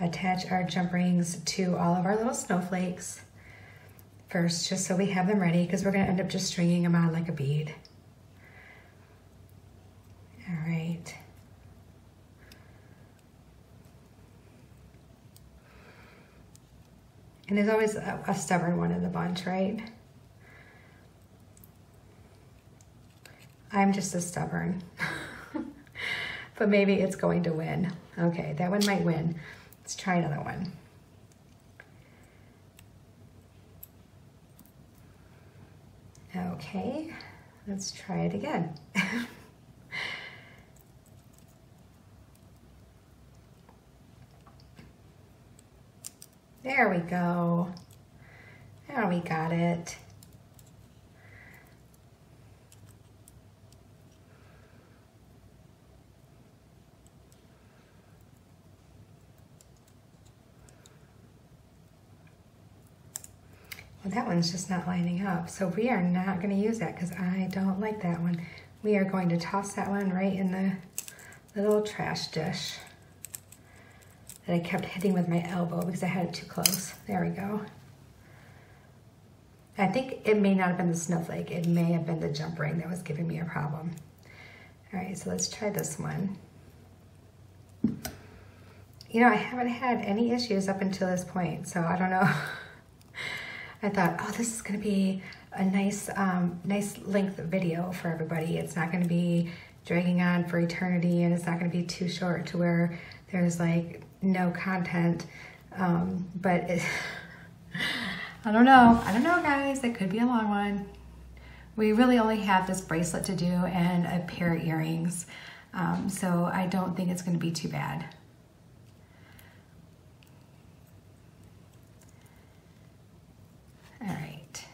attach our jump rings to all of our little snowflakes first, just so we have them ready, because we're going to end up just stringing them on like a bead. All right. And there's always a stubborn one in the bunch, right? I'm just as stubborn. But maybe it's going to win. Okay, that one might win. Let's try another one. Okay, let's try it again. There we go. Now we got it. Well, that one's just not lining up, so we are not going to use that because I don't like that one. We are going to toss that one right in the little trash dish that I kept hitting with my elbow because I had it too close. There we go. I think it may not have been the snowflake. It may have been the jump ring that was giving me a problem. All right, so let's try this one. You know, I haven't had any issues up until this point, so I don't know. I thought, oh, this is gonna be a nice, nice length video for everybody. It's not gonna be dragging on for eternity, and it's not gonna be too short to where there's like no content. But I don't know, guys. It could be a long one. We really only have this bracelet to do and a pair of earrings, so I don't think it's gonna be too bad. All right.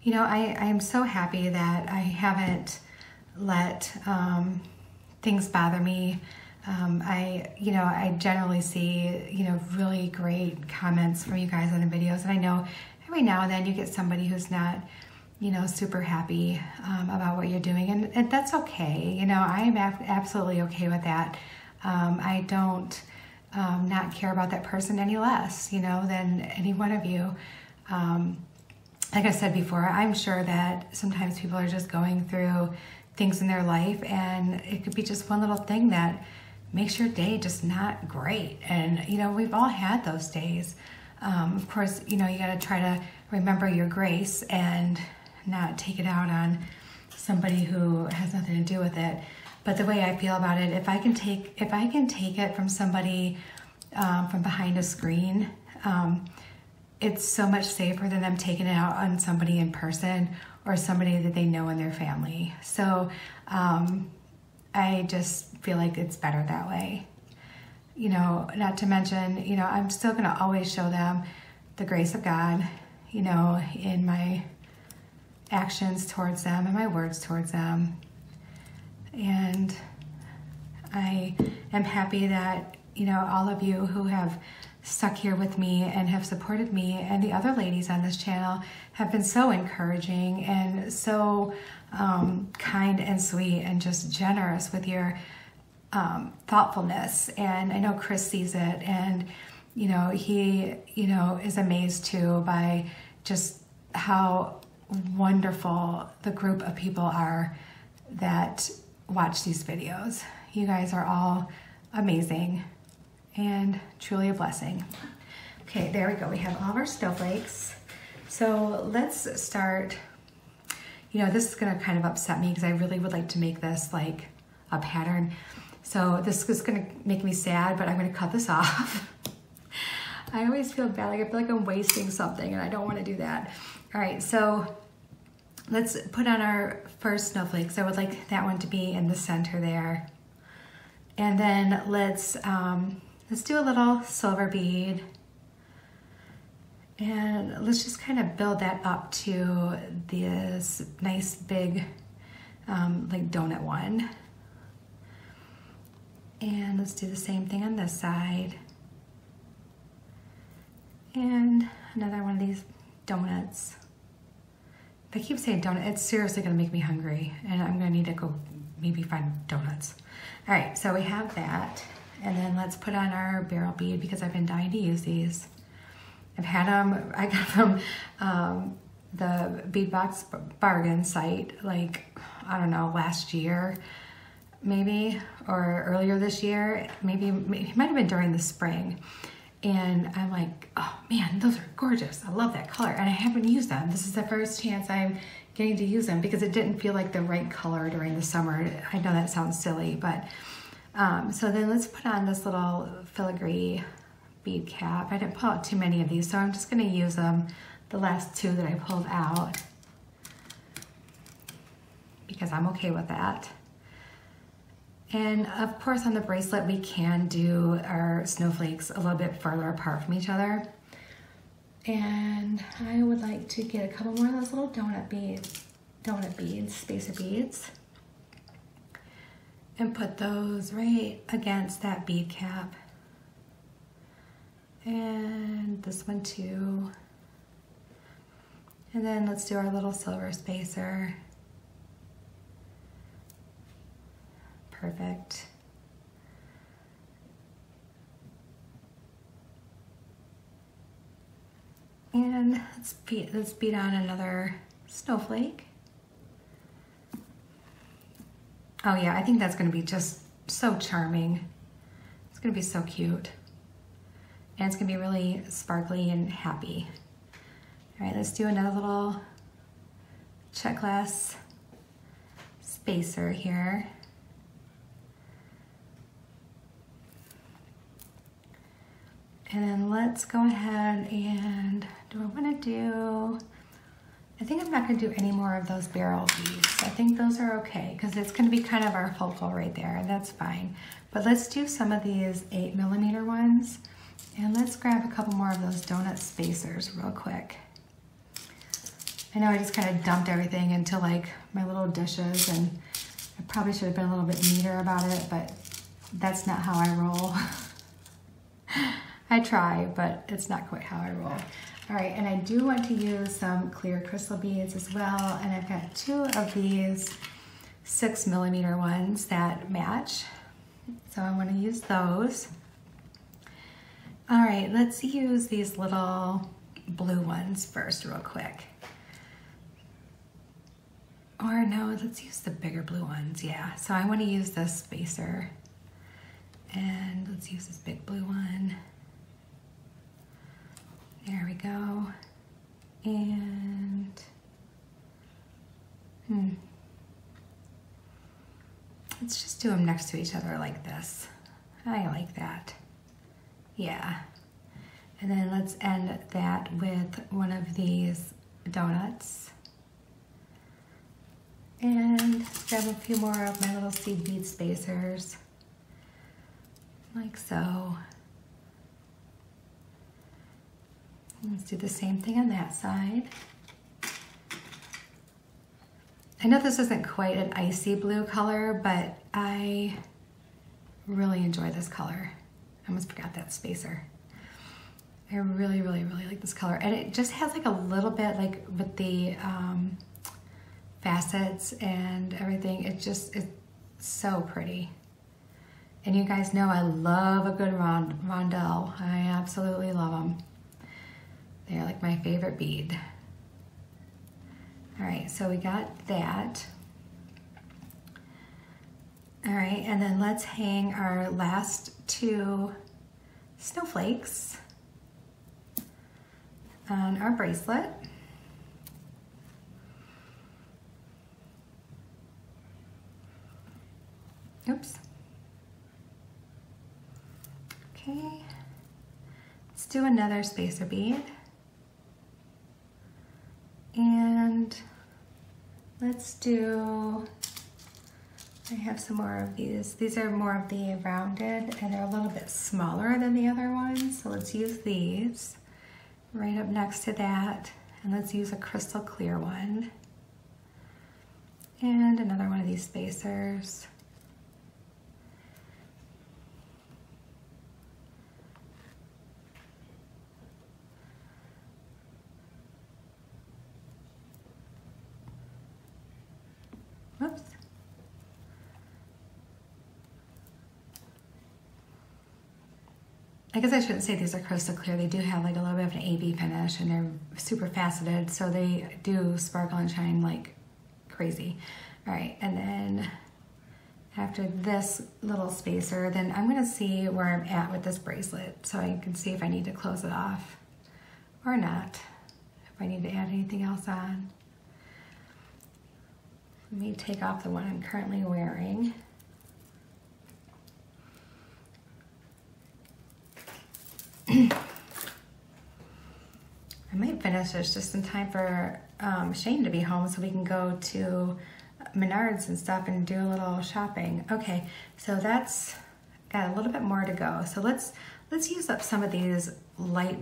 You know, I am so happy that I haven't let things bother me. I generally see, really great comments from you guys on the videos, and I know every now and then you get somebody who's not, super happy about what you're doing, and that's okay. I'm absolutely okay with that. I don't not care about that person any less, than any one of you. Like I said before, I'm sure that sometimes people are just going through things in their life, and it could be just one little thing that makes your day just not great. And, we've all had those days. Of course, you got to try to remember your grace and not take it out on somebody who has nothing to do with it. But the way I feel about it, if I can take it from somebody from behind a screen, it's so much safer than them taking it out on somebody in person or somebody that they know in their family. So I just feel like it's better that way. Not to mention, I'm still gonna always show them the grace of God, in my actions towards them and my words towards them. And I am happy that, all of you who have stuck here with me and have supported me, and the other ladies on this channel have been so encouraging and so kind and sweet and just generous with your thoughtfulness. And I know Chris sees it, and he is amazed too by just how wonderful the group of people are that watch these videos. You guys are all amazing and truly a blessing. Okay, there we go. We have all of our snowflakes. So let's start. This is gonna kind of upset me because I really would like to make this like a pattern. So this is gonna make me sad, but I'm gonna cut this off. I always feel bad, I feel like I'm wasting something, and I don't wanna do that. All right, so let's put on our first snowflakes. I would like that one to be in the center there. And then let's do a little silver bead. And let's just kind of build that up to this nice big like donut one. And let's do the same thing on this side. And another one of these donuts. If I keep saying donut, it's seriously gonna make me hungry, and I'm gonna need to go maybe find donuts. All right, so we have that. And then let's put on our barrel bead because I've been dying to use these. I've had them, I got from the Bead Box bargain site, like, I don't know, last year, maybe, or earlier this year, maybe it might have been during the spring. And I'm like, oh man, those are gorgeous. I love that color. And I haven't used them. This is the first chance I'm getting to use them because it didn't feel like the right color during the summer. I know that sounds silly, but so then let's put on this little filigree bead cap. I didn't pull out too many of these, so I'm just gonna use them, the last two that I pulled out, because I'm okay with that. And of course on the bracelet, we can do our snowflakes a little bit further apart from each other. And I would like to get a couple more of those little donut beads, spacer beads, and put those right against that bead cap. And this one too. And then let's do our little silver spacer. Perfect. And let's bead on another snowflake. Oh yeah, I think that's gonna be just so charming. It's gonna be so cute. And it's gonna be really sparkly and happy. All right, let's do another little check glass spacer here. And then let's go ahead and I think I'm not gonna do any more of those barrel beads. I think those are okay because it's gonna be kind of our focal right there, and that's fine. But let's do some of these 8mm ones, and let's grab a couple more of those donut spacers real quick. I know I just kind of dumped everything into like my little dishes, and I probably should have been a little bit neater about it, but that's not how I roll. I try, but it's not quite how I roll. All right, and I do want to use some clear crystal beads as well, and I've got two of these 6mm ones that match, so I want to use those. All right, let's use these little blue ones first real quick. Or no, let's use the bigger blue ones, yeah. So I want to use this spacer, and let's use this big blue one. There we go. And let's just do them next to each other like this. I like that. Yeah. And then let's end that with one of these donuts. And grab a few more of my little seed bead spacers, like so. Let's do the same thing on that side. I know this isn't quite an icy blue color, but I really enjoy this color. I almost forgot that spacer. I really, really, really like this color. And it just has like a little bit, like with the facets and everything, it's so pretty. And you guys know I love a good rondelle. I absolutely love them. They're like my favorite bead. All right, so we got that. All right, and then let's hang our last two snowflakes on our bracelet. Oops. Okay, let's do another spacer bead. And let's do, I have some more of these. These are more of the rounded and they're a little bit smaller than the other ones. So let's use these right up next to that. And let's use a crystal clear one. And another one of these spacers. Whoops. I guess I shouldn't say these are crystal clear. They do have like a little bit of an AB finish and they're super faceted, so they do sparkle and shine like crazy. All right, and then after this little spacer, then I'm gonna see where I'm at with this bracelet so I can see if I need to close it off or not, if I need to add anything else on. Let me take off the one I'm currently wearing. I might finish this just in time for Shane to be home so we can go to Menards and stuff and do a little shopping. Okay, so that's got a little bit more to go. So let's use up some of these like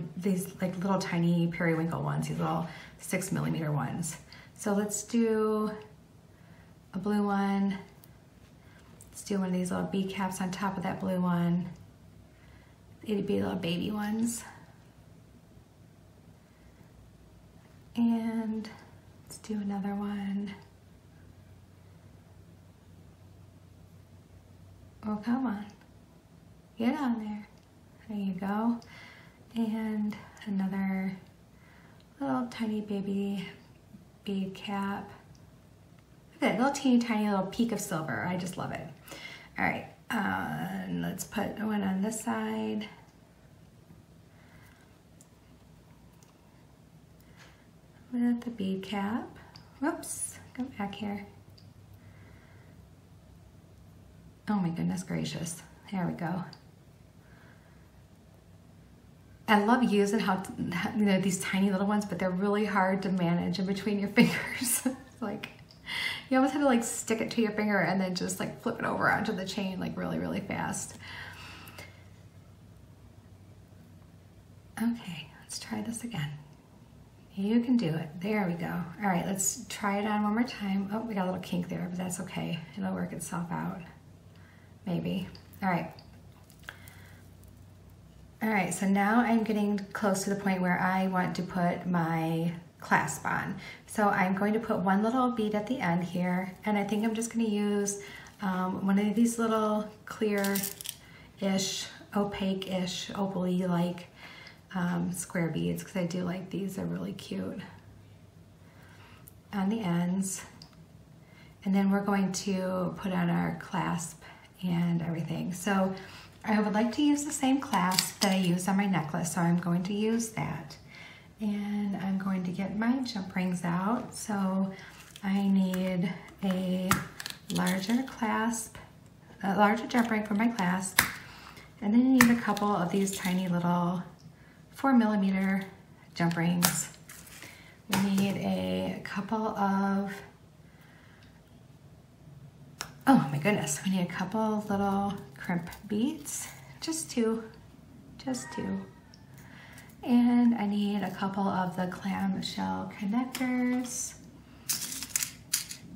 little tiny periwinkle ones, these little 6mm ones. So let's do a blue one. Let's do one of these little bead caps on top of that blue one. It'd be little baby ones. And let's do another one. Oh, come on. Get on there. There you go. And another little tiny baby bead cap. Look at that little teeny tiny little peak of silver. I just love it. All right, and let's put one on this side. With the bead cap. Whoops, go back here. Oh my goodness gracious. There we go. I love using these tiny little ones, but they're really hard to manage in between your fingers. Like, you almost have to like stick it to your finger and then just like flip it over onto the chain like really, really fast. Okay, let's try this again. You can do it. There we go. All right, let's try it on one more time. Oh, we got a little kink there, but that's okay. It'll work itself out. Maybe. All right. All right, so now I'm getting close to the point where I want to put my clasp on. So I'm going to put one little bead at the end here, and I think I'm just going to use one of these little clear-ish, opaque-ish, opal-y like square beads, because I do like these. They're really cute on the ends. And then we're going to put on our clasp and everything. So I would like to use the same clasp that I used on my necklace, so I'm going to use that. And I'm going to get my jump rings out. So I need a larger clasp, a larger jump ring for my clasp, and then I need a couple of these tiny little 4mm jump rings. We need a couple of, oh my goodness, we need a couple little crimp beads, just two. And I need a couple of the clamshell connectors,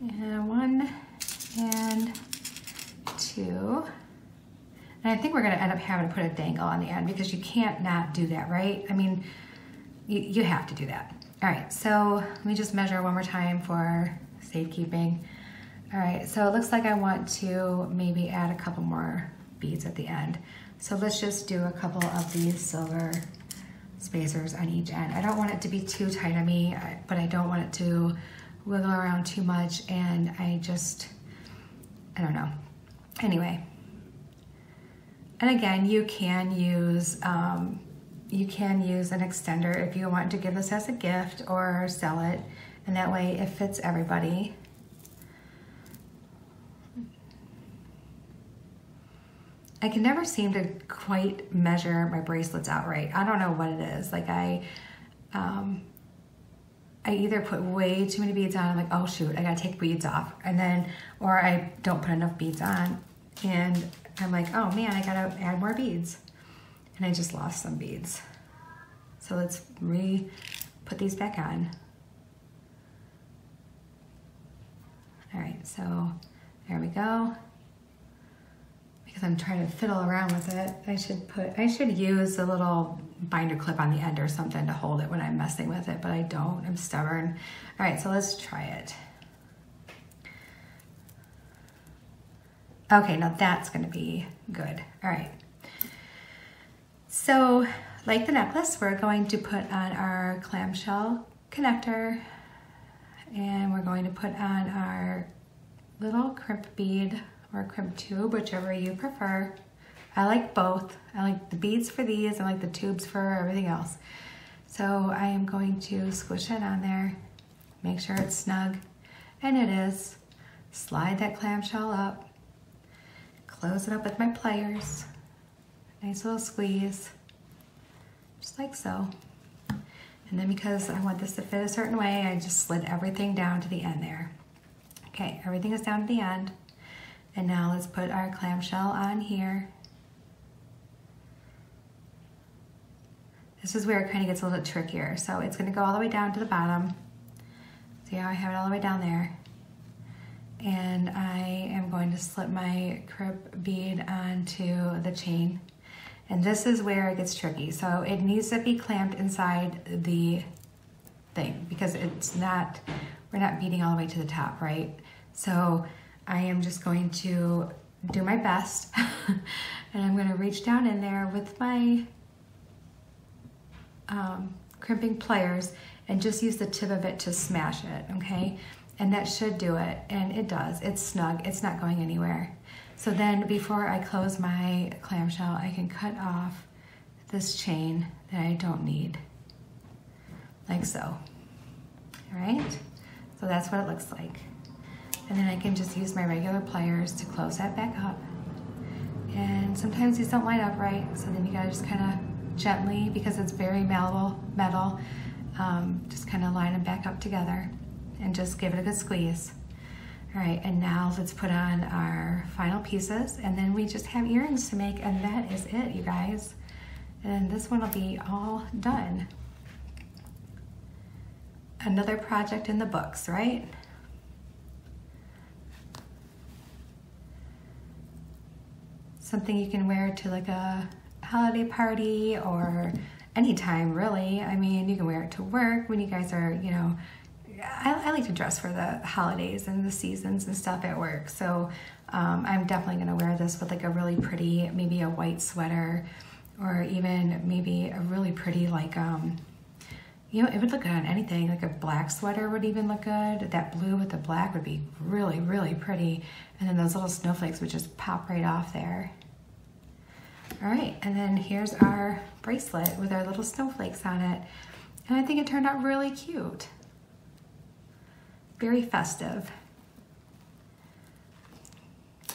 and 1 and 2. And I think we're gonna end up having to put a dangle on the end because you can't not do that, right? I mean, you have to do that. All right, so let me just measure one more time for safekeeping. All right, so it looks like I want to maybe add a couple more beads at the end. So let's just do a couple of these silver spacers on each end. I don't want it to be too tight on me, but I don't want it to wiggle around too much, and I don't know. Anyway. And again, you can use an extender if you want to give this as a gift or sell it, and that way it fits everybody. I can never seem to quite measure my bracelets out right. I don't know what it is. Like I I either put way too many beads on, I'm like, oh shoot, I gotta take beads off. And then, or I don't put enough beads on and I'm like, oh man, I gotta add more beads. And I just lost some beads. So let's put these back on. All right, so there we go. Because I'm trying to fiddle around with it, I should use a little binder clip on the end or something to hold it when I'm messing with it, but I don't, I'm stubborn. All right, so let's try it. Okay, now that's gonna be good. All right. So, like the necklace, we're going to put on our clamshell connector and we're going to put on our little crimp bead or crimp tube, whichever you prefer. I like both. I like the beads for these, I like the tubes for everything else. So I am going to squish it on there, make sure it's snug, and it is. Slide that clamshell up, close it up with my pliers, nice little squeeze, just like so. And then because I want this to fit a certain way, I just slid everything down to the end there. Okay, everything is down to the end. And now let's put our clamshell on here. This is where it kind of gets a little trickier. So it's gonna go all the way down to the bottom. See how I have it all the way down there? And I am going to slip my crimp bead onto the chain. And this is where it gets tricky. So it needs to be clamped inside the thing because we're not beading all the way to the top, right? So I am just going to do my best and I'm gonna reach down in there with my crimping pliers and just use the tip of it to smash it, okay? And that should do it, and it does. It's snug, it's not going anywhere. So then before I close my clamshell, I can cut off this chain that I don't need, like so, all right? So that's what it looks like. And then I can just use my regular pliers to close that back up. And sometimes these don't line up right, so then you gotta just kind of gently, because it's very malleable metal, just kind of line them back up together and just give it a good squeeze. All right, and now let's put on our final pieces, and then we just have earrings to make, and that is it, you guys. And this one will be all done. Another project in the books, right? Something you can wear to like a holiday party or anytime, really. I mean, you can wear it to work when you guys are, you know, I like to dress for the holidays and the seasons and stuff at work. So I'm definitely gonna wear this with like a really pretty, maybe a white sweater, or even maybe a really pretty like, you know, it would look good on anything. Like a black sweater would even look good. That blue with the black would be really, really pretty. And then those little snowflakes would just pop right off there. All right, and then here's our bracelet with our little snowflakes on it. And I think it turned out really cute. Very festive.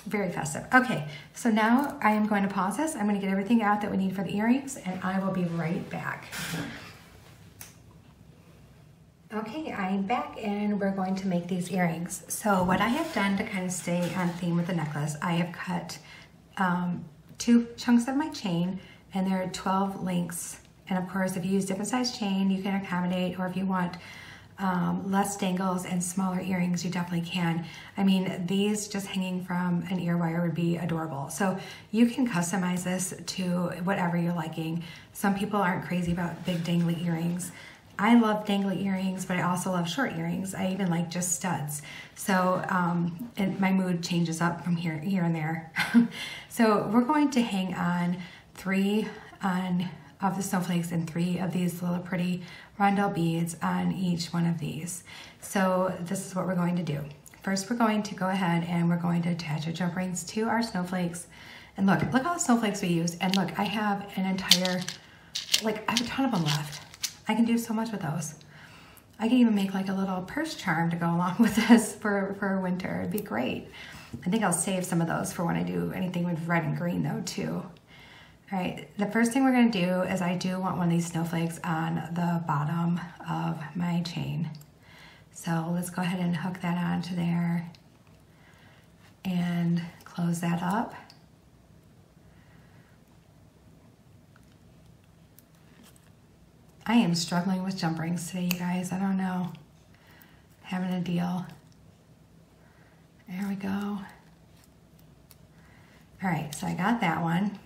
Very festive. Okay, so now I am going to pause this. I'm going to get everything out that we need for the earrings, and I will be right back. Okay, I'm back and we're going to make these earrings. So what I have done to kind of stay on theme with the necklace, I have cut 2 chunks of my chain, and there are 12 links. And of course, if you use different size chain, you can accommodate, or if you want less dangles and smaller earrings, you definitely can. I mean, these just hanging from an ear wire would be adorable. So you can customize this to whatever you're liking. Some people aren't crazy about big dangly earrings. I love dangly earrings, but I also love short earrings. I even like just studs. So and my mood changes up from here and there. So we're going to hang on 3 of the snowflakes and 3 of these little pretty rondelle beads on each one of these. So this is what we're going to do. First, we're going to go ahead and we're going to attach our jump rings to our snowflakes. And look all the snowflakes we used. And look, I have an entire, like I have a ton of them left. I can do so much with those. I can even make like a little purse charm to go along with this for winter. It'd be great. I think I'll save some of those for when I do anything with red and green though too. All right, the first thing we're gonna do is I do want one of these snowflakes on the bottom of my chain. So let's go ahead and hook that onto there and close that up. I am struggling with jump rings today, you guys. I don't know. Having a deal. There we go. All right, so I got that one.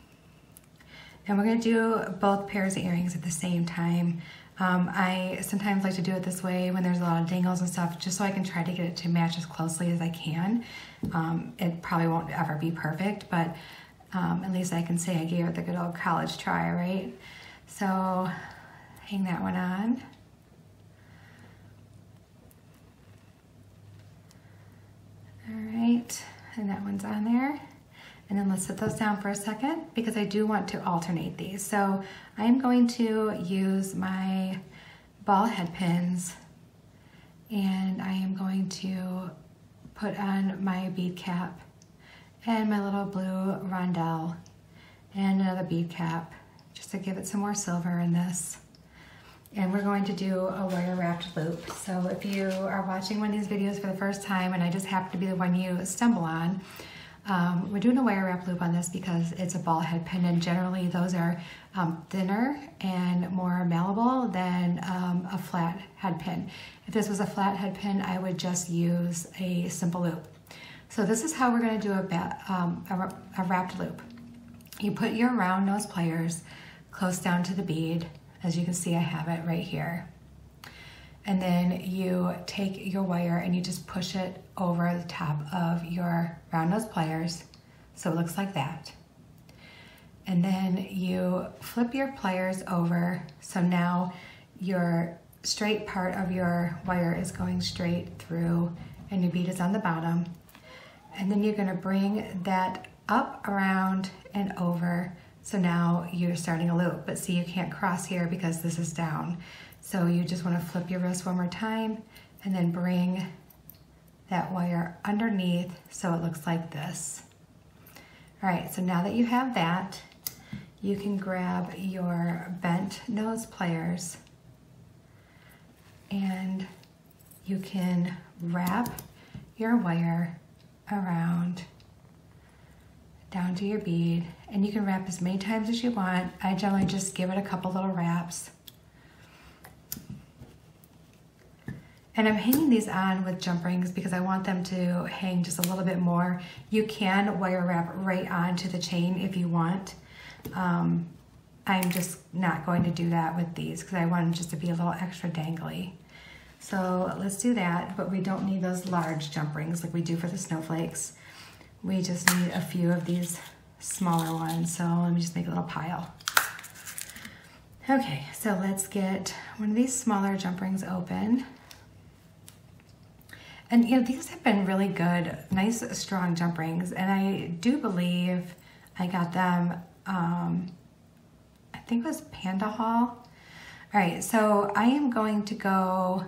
And we're gonna do both pairs of earrings at the same time. I sometimes like to do it this way when there's a lot of dangles and stuff, just so I can try to get it to match as closely as I can. It probably won't ever be perfect, but at least I can say I gave it the good old college try, right? So hang that one on. All right, and that one's on there. And then let's set those down for a second because I do want to alternate these. So I'm going to use my ball head pins and I am going to put on my bead cap and my little blue rondelle and another bead cap just to give it some more silver in this. And we're going to do a wire wrapped loop. So if you are watching one of these videos for the first time and I just happen to be the one you stumble on, we're doing a wire wrap loop on this because it's a ball head pin, and generally those are thinner and more malleable than a flat head pin. If this was a flat head pin, I would just use a simple loop. So this is how we're going to do a wrapped loop. You put your round nose pliers close down to the bead. As you can see, I have it right here. And then you take your wire and you just push it over the top of your round nose pliers, so it looks like that. And then you flip your pliers over, so now your straight part of your wire is going straight through and your bead is on the bottom. And then you're gonna bring that up, around, and over, so now you're starting a loop. But see, you can't cross here because this is down. So you just want to flip your wrist one more time and then bring that wire underneath so it looks like this. All right, so now that you have that, you can grab your bent nose pliers and you can wrap your wire around down to your bead, and you can wrap as many times as you want. I generally just give it a couple little wraps. And I'm hanging these on with jump rings because I want them to hang just a little bit more. You can wire wrap right onto the chain if you want. I'm just not going to do that with these because I want them just to be a little extra dangly. So let's do that, but we don't need those large jump rings like we do for the snowflakes. We just need a few of these smaller ones. So let me just make a little pile. Okay, so let's get one of these smaller jump rings open. And you know, these have been really good, nice strong jump rings. And I do believe I got them, I think it was Panda Haul. All right, so I am going to go,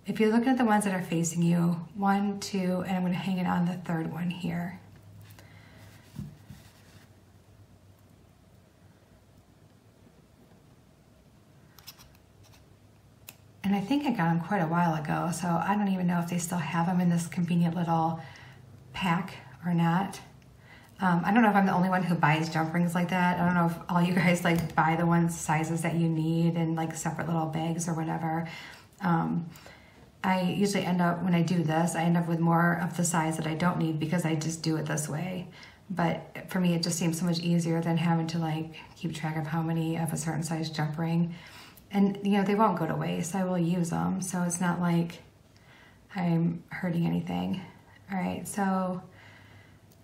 if you're looking at the ones that are facing you, 1, 2, and I'm gonna hang it on the third one here. And I think I got them quite a while ago, so I don't even know if they still have them in this convenient little pack or not. I don't know if I'm the only one who buys jump rings like that. I don't know if all you guys like buy the ones sizes that you need in like separate little bags or whatever. I usually end up, when I do this, I end up with more of the size that I don't need because I just do it this way. But for me, it just seems so much easier than having to like keep track of how many of a certain size jump ring. And you know, they won't go to waste. I will use them, so it's not like I'm hurting anything. All right, so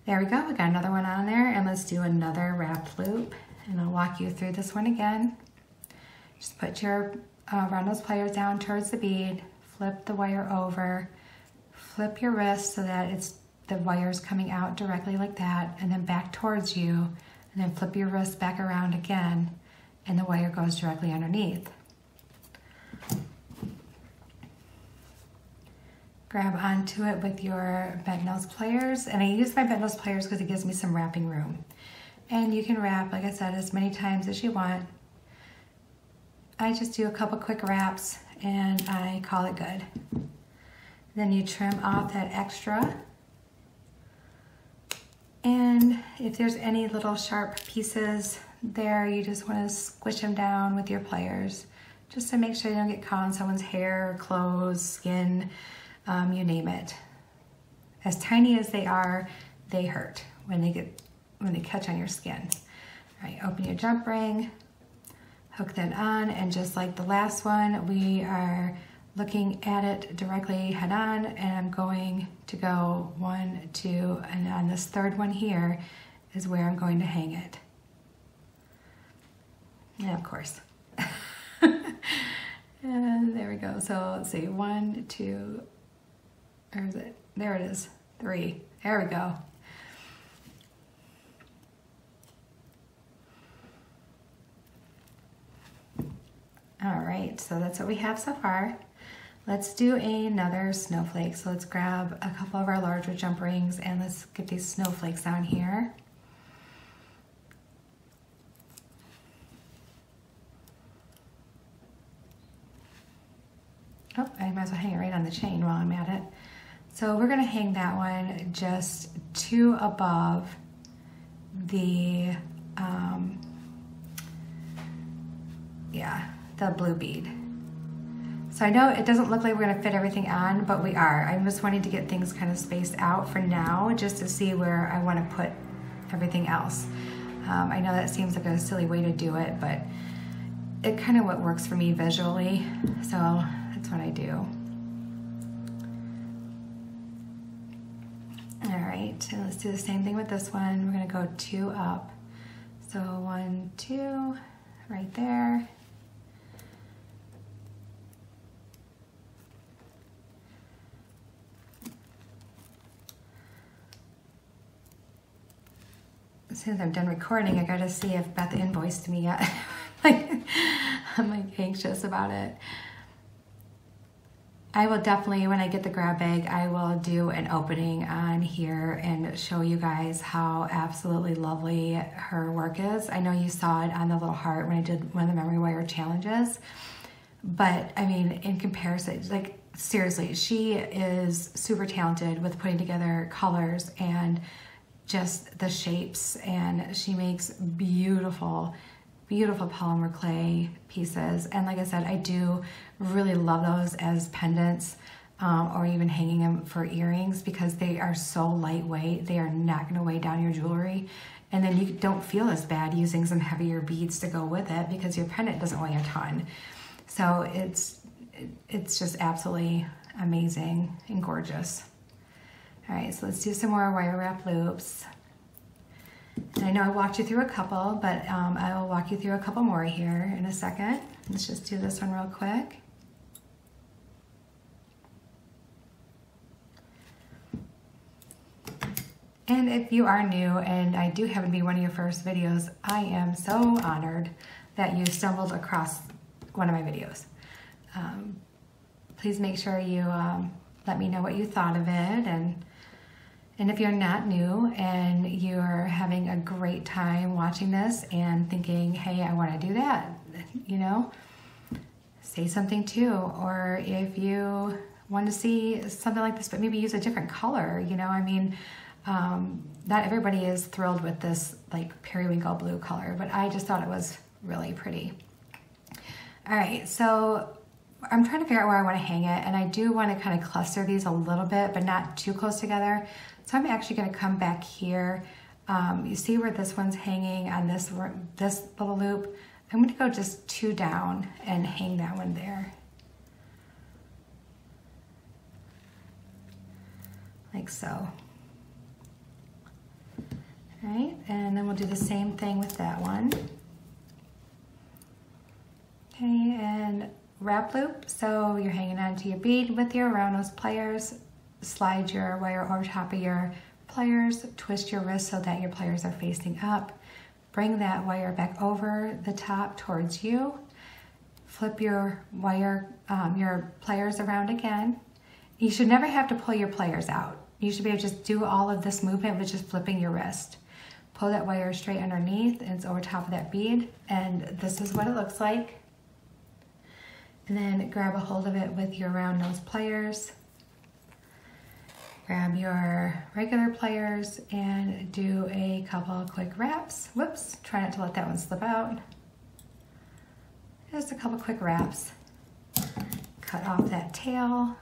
there we go. We got another one on there, and let's do another wrapped loop. And I'll walk you through this one again. Just put your round nose pliers down towards the bead, flip the wire over, flip your wrist so that the wire's coming out directly like that, and then back towards you, and then flip your wrist back around again, and the wire goes directly underneath. Grab onto it with your bent nose pliers, and I use my bent nose pliers because it gives me some wrapping room. And you can wrap, like I said, as many times as you want. I just do a couple quick wraps and I call it good. Then you trim off that extra. And if there's any little sharp pieces there, you just want to squish them down with your pliers just to make sure you don't get caught on someone's hair, clothes, skin, you name it. As tiny as they are, they hurt when they catch on your skin. All right, open your jump ring, hook that on, and just like the last one, we are looking at it directly head on, and I'm going to go 1, 2, and on this third one here is where I'm going to hang it. And of course. And there we go. So let's see, 1, 2, or is it? There it is, 3. There we go. All right, so that's what we have so far. Let's do another snowflake. So let's grab a couple of our larger jump rings and let's get these snowflakes on here. Oh, I might as well hang it right on the chain while I'm at it. So we're gonna hang that one just 2 above the, the blue bead. So I know it doesn't look like we're gonna fit everything on, but we are. I'm just wanting to get things kind of spaced out for now, just to see where I wanna put everything else. I know that seems like a silly way to do it, but it kind of what works for me visually. So that's what I do. All right, and let's do the same thing with this one. We're gonna go 2 up. So 1, 2, right there. As soon as I'm done recording, I gotta see if Beth invoiced me yet. I'm like anxious about it. I will definitely, when I get the grab bag, I will do an opening on here and show you guys how absolutely lovely her work is. I know you saw it on the little heart when I did one of the memory wire challenges, but I mean, in comparison, like seriously, she is super talented with putting together colors and just the shapes, and she makes beautiful, beautiful polymer clay pieces. And like I said, I do really love those as pendants or even hanging them for earrings because they are so lightweight. They are not gonna weigh down your jewelry. And then you don't feel as bad using some heavier beads to go with it because your pendant doesn't weigh a ton. So it's just absolutely amazing and gorgeous. All right, so let's do some more wire wrap loops. And I know I walked you through a couple, but I will walk you through a couple more here in a second. Let's just do this one real quick. And if you are new, and I do happen to be one of your first videos, I am so honored that you stumbled across one of my videos. Please make sure you let me know what you thought of it, and if you're not new and you're having a great time watching this and thinking, hey, I want to do that, you know, say something too. Or if you want to see something like this, but maybe use a different color, you know, I mean, not everybody is thrilled with this like periwinkle blue color, but I just thought it was really pretty. All right, so I'm trying to figure out where I want to hang it, and I do want to kind of cluster these a little bit, but not too close together. So I'm actually going to come back here. You see where this one's hanging on this little loop? I'm going to go just 2 down and hang that one there. Like so. All right, and then we'll do the same thing with that one. Okay, and wrap loop. So you're hanging onto your bead with your round nose pliers. Slide your wire over top of your pliers, twist your wrist so that your pliers are facing up. Bring that wire back over the top towards you. Flip your wire, your pliers around again. You should never have to pull your pliers out. You should be able to just do all of this movement with just flipping your wrist. pull that wire straight underneath and it's over top of that bead, and this is what it looks like. And then grab a hold of it with your round nose pliers. Grab your regular pliers and do a couple quick wraps. Whoops, try not to let that one slip out. Just a couple quick wraps. Cut off that tail,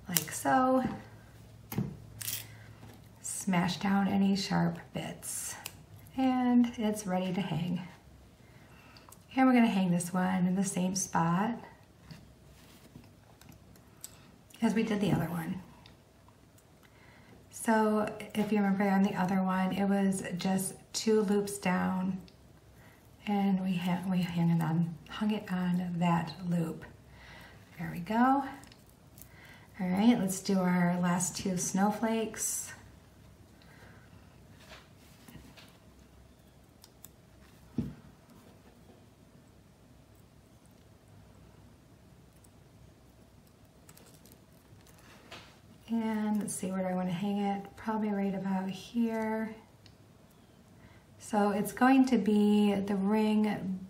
like so. Smash down any sharp bits, and it's ready to hang. And we're gonna hang this one in the same spot as we did the other one. So if you remember on the other one, it was just 2 loops down, and we hung it on that loop. There we go. All right, let's do our last 2 snowflakes. And let's see, where do I want to hang it? Probably right about here. So it's going to be the ring,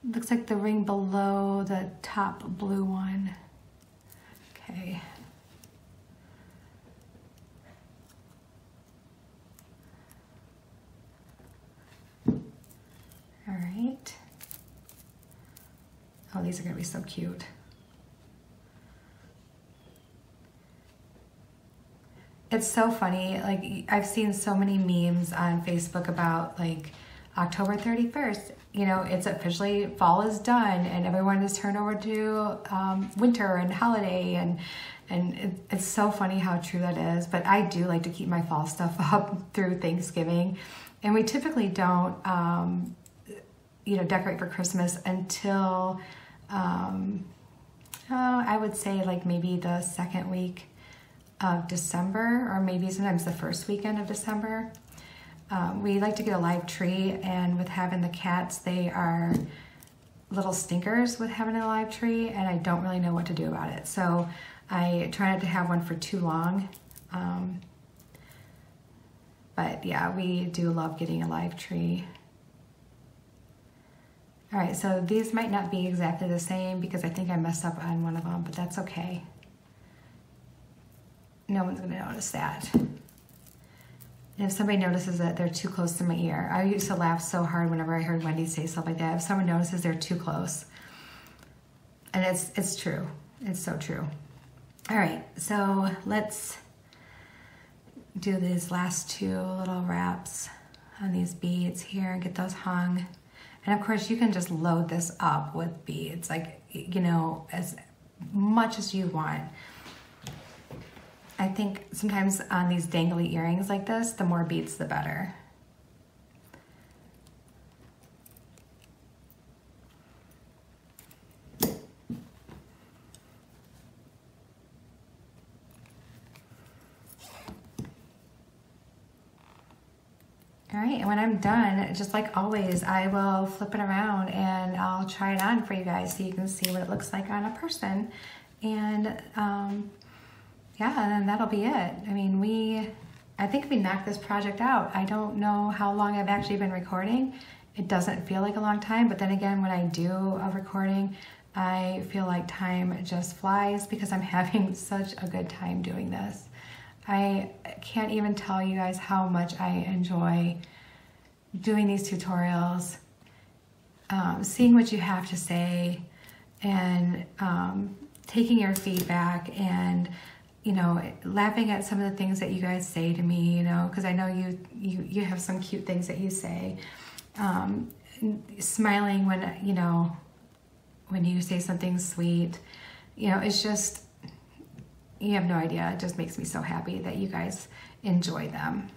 looks like the ring below the top blue one. Okay. All right. Oh, these are gonna be so cute. It's so funny, like I've seen so many memes on Facebook about like October 31st, you know, it's officially, fall is done and everyone is turned over to winter and holiday, and it's so funny how true that is. But I do like to keep my fall stuff up through Thanksgiving, and we typically don't, you know, decorate for Christmas until, I would say like maybe the second week of December, or maybe sometimes the first weekend of December. We like to get a live tree, and with having the cats, they are little stinkers with having a live tree, and I don't really know what to do about it. So I try not to have one for too long. But yeah, we do love getting a live tree. All right, so these might not be exactly the same because I think I messed up on one of them, but that's okay. No one's gonna notice that. And if somebody notices that they're too close to my ear, I used to laugh so hard whenever I heard Wendy say stuff like that. If someone notices they're too close. And it's true, it's so true. All right, so let's do these last 2 little wraps on these beads here and get those hung. And of course you can just load this up with beads, like, you know, as much as you want. I think sometimes on these dangly earrings like this, the more beads, the better. All right, and when I'm done, just like always, I will flip it around and I'll try it on for you guys so you can see what it looks like on a person. And yeah, and then that'll be it. I mean, I think we knocked this project out. I don't know how long I've actually been recording. It doesn't feel like a long time, but then again, when I do a recording, I feel like time just flies because I'm having such a good time doing this. I can't even tell you guys how much I enjoy doing these tutorials, seeing what you have to say, and taking your feedback, and you know, laughing at some of the things that you guys say to me, you know, because I know you have some cute things that you say. Smiling when, you know, when you say something sweet, you know, it's just, you have no idea. It just makes me so happy that you guys enjoy them,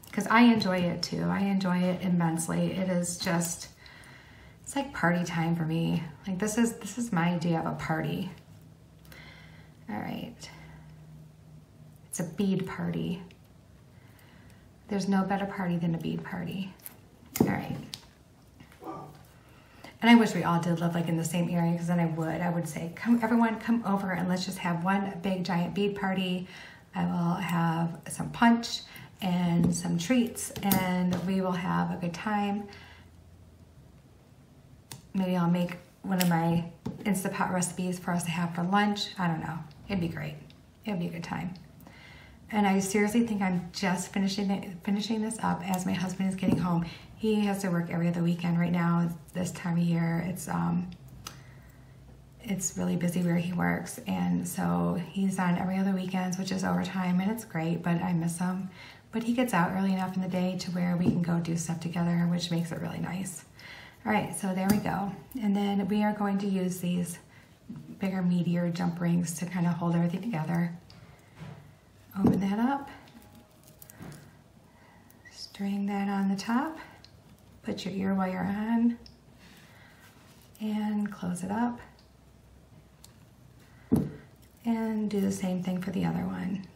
because I enjoy it too. I enjoy it immensely. It is just, it's like party time for me. Like this is my idea of a party. All right. It's a bead party. There's no better party than a bead party. All right. And I wish we all did live like in the same area, because then I would say, come everyone, come over and let's just have one big giant bead party. I will have some punch and some treats, and we will have a good time. Maybe I'll make one of my Instant Pot recipes for us to have for lunch. I don't know. It'd be great. It'd be a good time. And I seriously think I'm just finishing this up as my husband is getting home. He has to work every other weekend right now. This time of year, it's really busy where he works, and so he's on every other weekends, which is overtime, and it's great, but I miss him. But he gets out early enough in the day to where we can go do stuff together, which makes it really nice. All right, so there we go. And then we are going to use these bigger, meatier jump rings to kind of hold everything together. Open that up, string that on the top, put your ear wire on, and close it up. And do the same thing for the other one.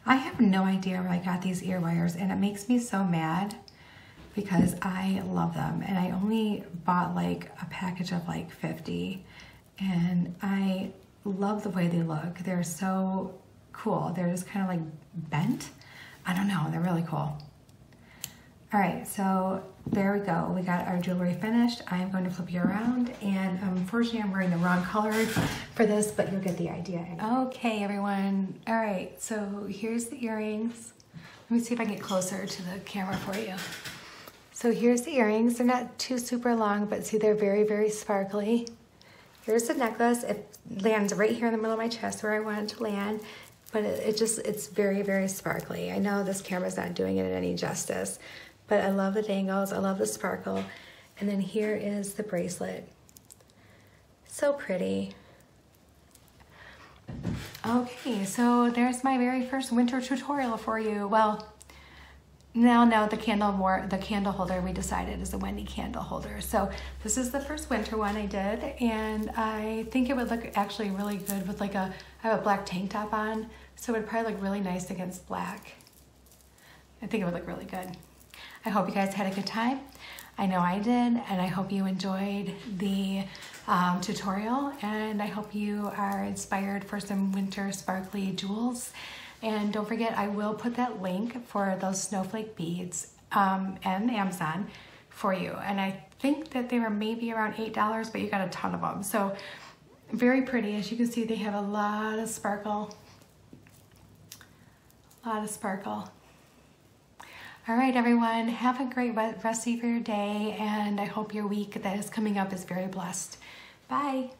I have no idea where I got these ear wires, and it makes me so mad because I love them, and I only bought like a package of like 50, and I love the way they look. They're so cool. They're just kind of like bent. I don't know, they're really cool. All right, so there we go. We got our jewelry finished. I am going to flip you around, and unfortunately I'm wearing the wrong color for this, but you'll get the idea. Okay, everyone. All right, so here's the earrings. Let me see if I can get closer to the camera for you. So here's the earrings. They're not too super long, but see, they're very, very sparkly. Here's the necklace. It lands right here in the middle of my chest where I want it to land, but it's very, very sparkly. I know this camera's not doing it any justice, but I love the dangles, I love the sparkle. And then here is the bracelet. So pretty. Okay, so there's my very first winter tutorial for you. Well, no, the candle holder we decided is a Wendy candle holder. So this is the first winter one I did, and I think it would look actually really good with I have a black tank top on, so it would probably look really nice against black. I think it would look really good. I hope you guys had a good time. I know I did, and I hope you enjoyed the tutorial, and I hope you are inspired for some winter sparkly jewels. And don't forget, I will put that link for those snowflake beads on Amazon for you. And I think that they were maybe around $8, but you got a ton of them. So very pretty. As you can see, they have a lot of sparkle. A lot of sparkle. All right, everyone, have a great rest of your day, and I hope your week that is coming up is very blessed. Bye.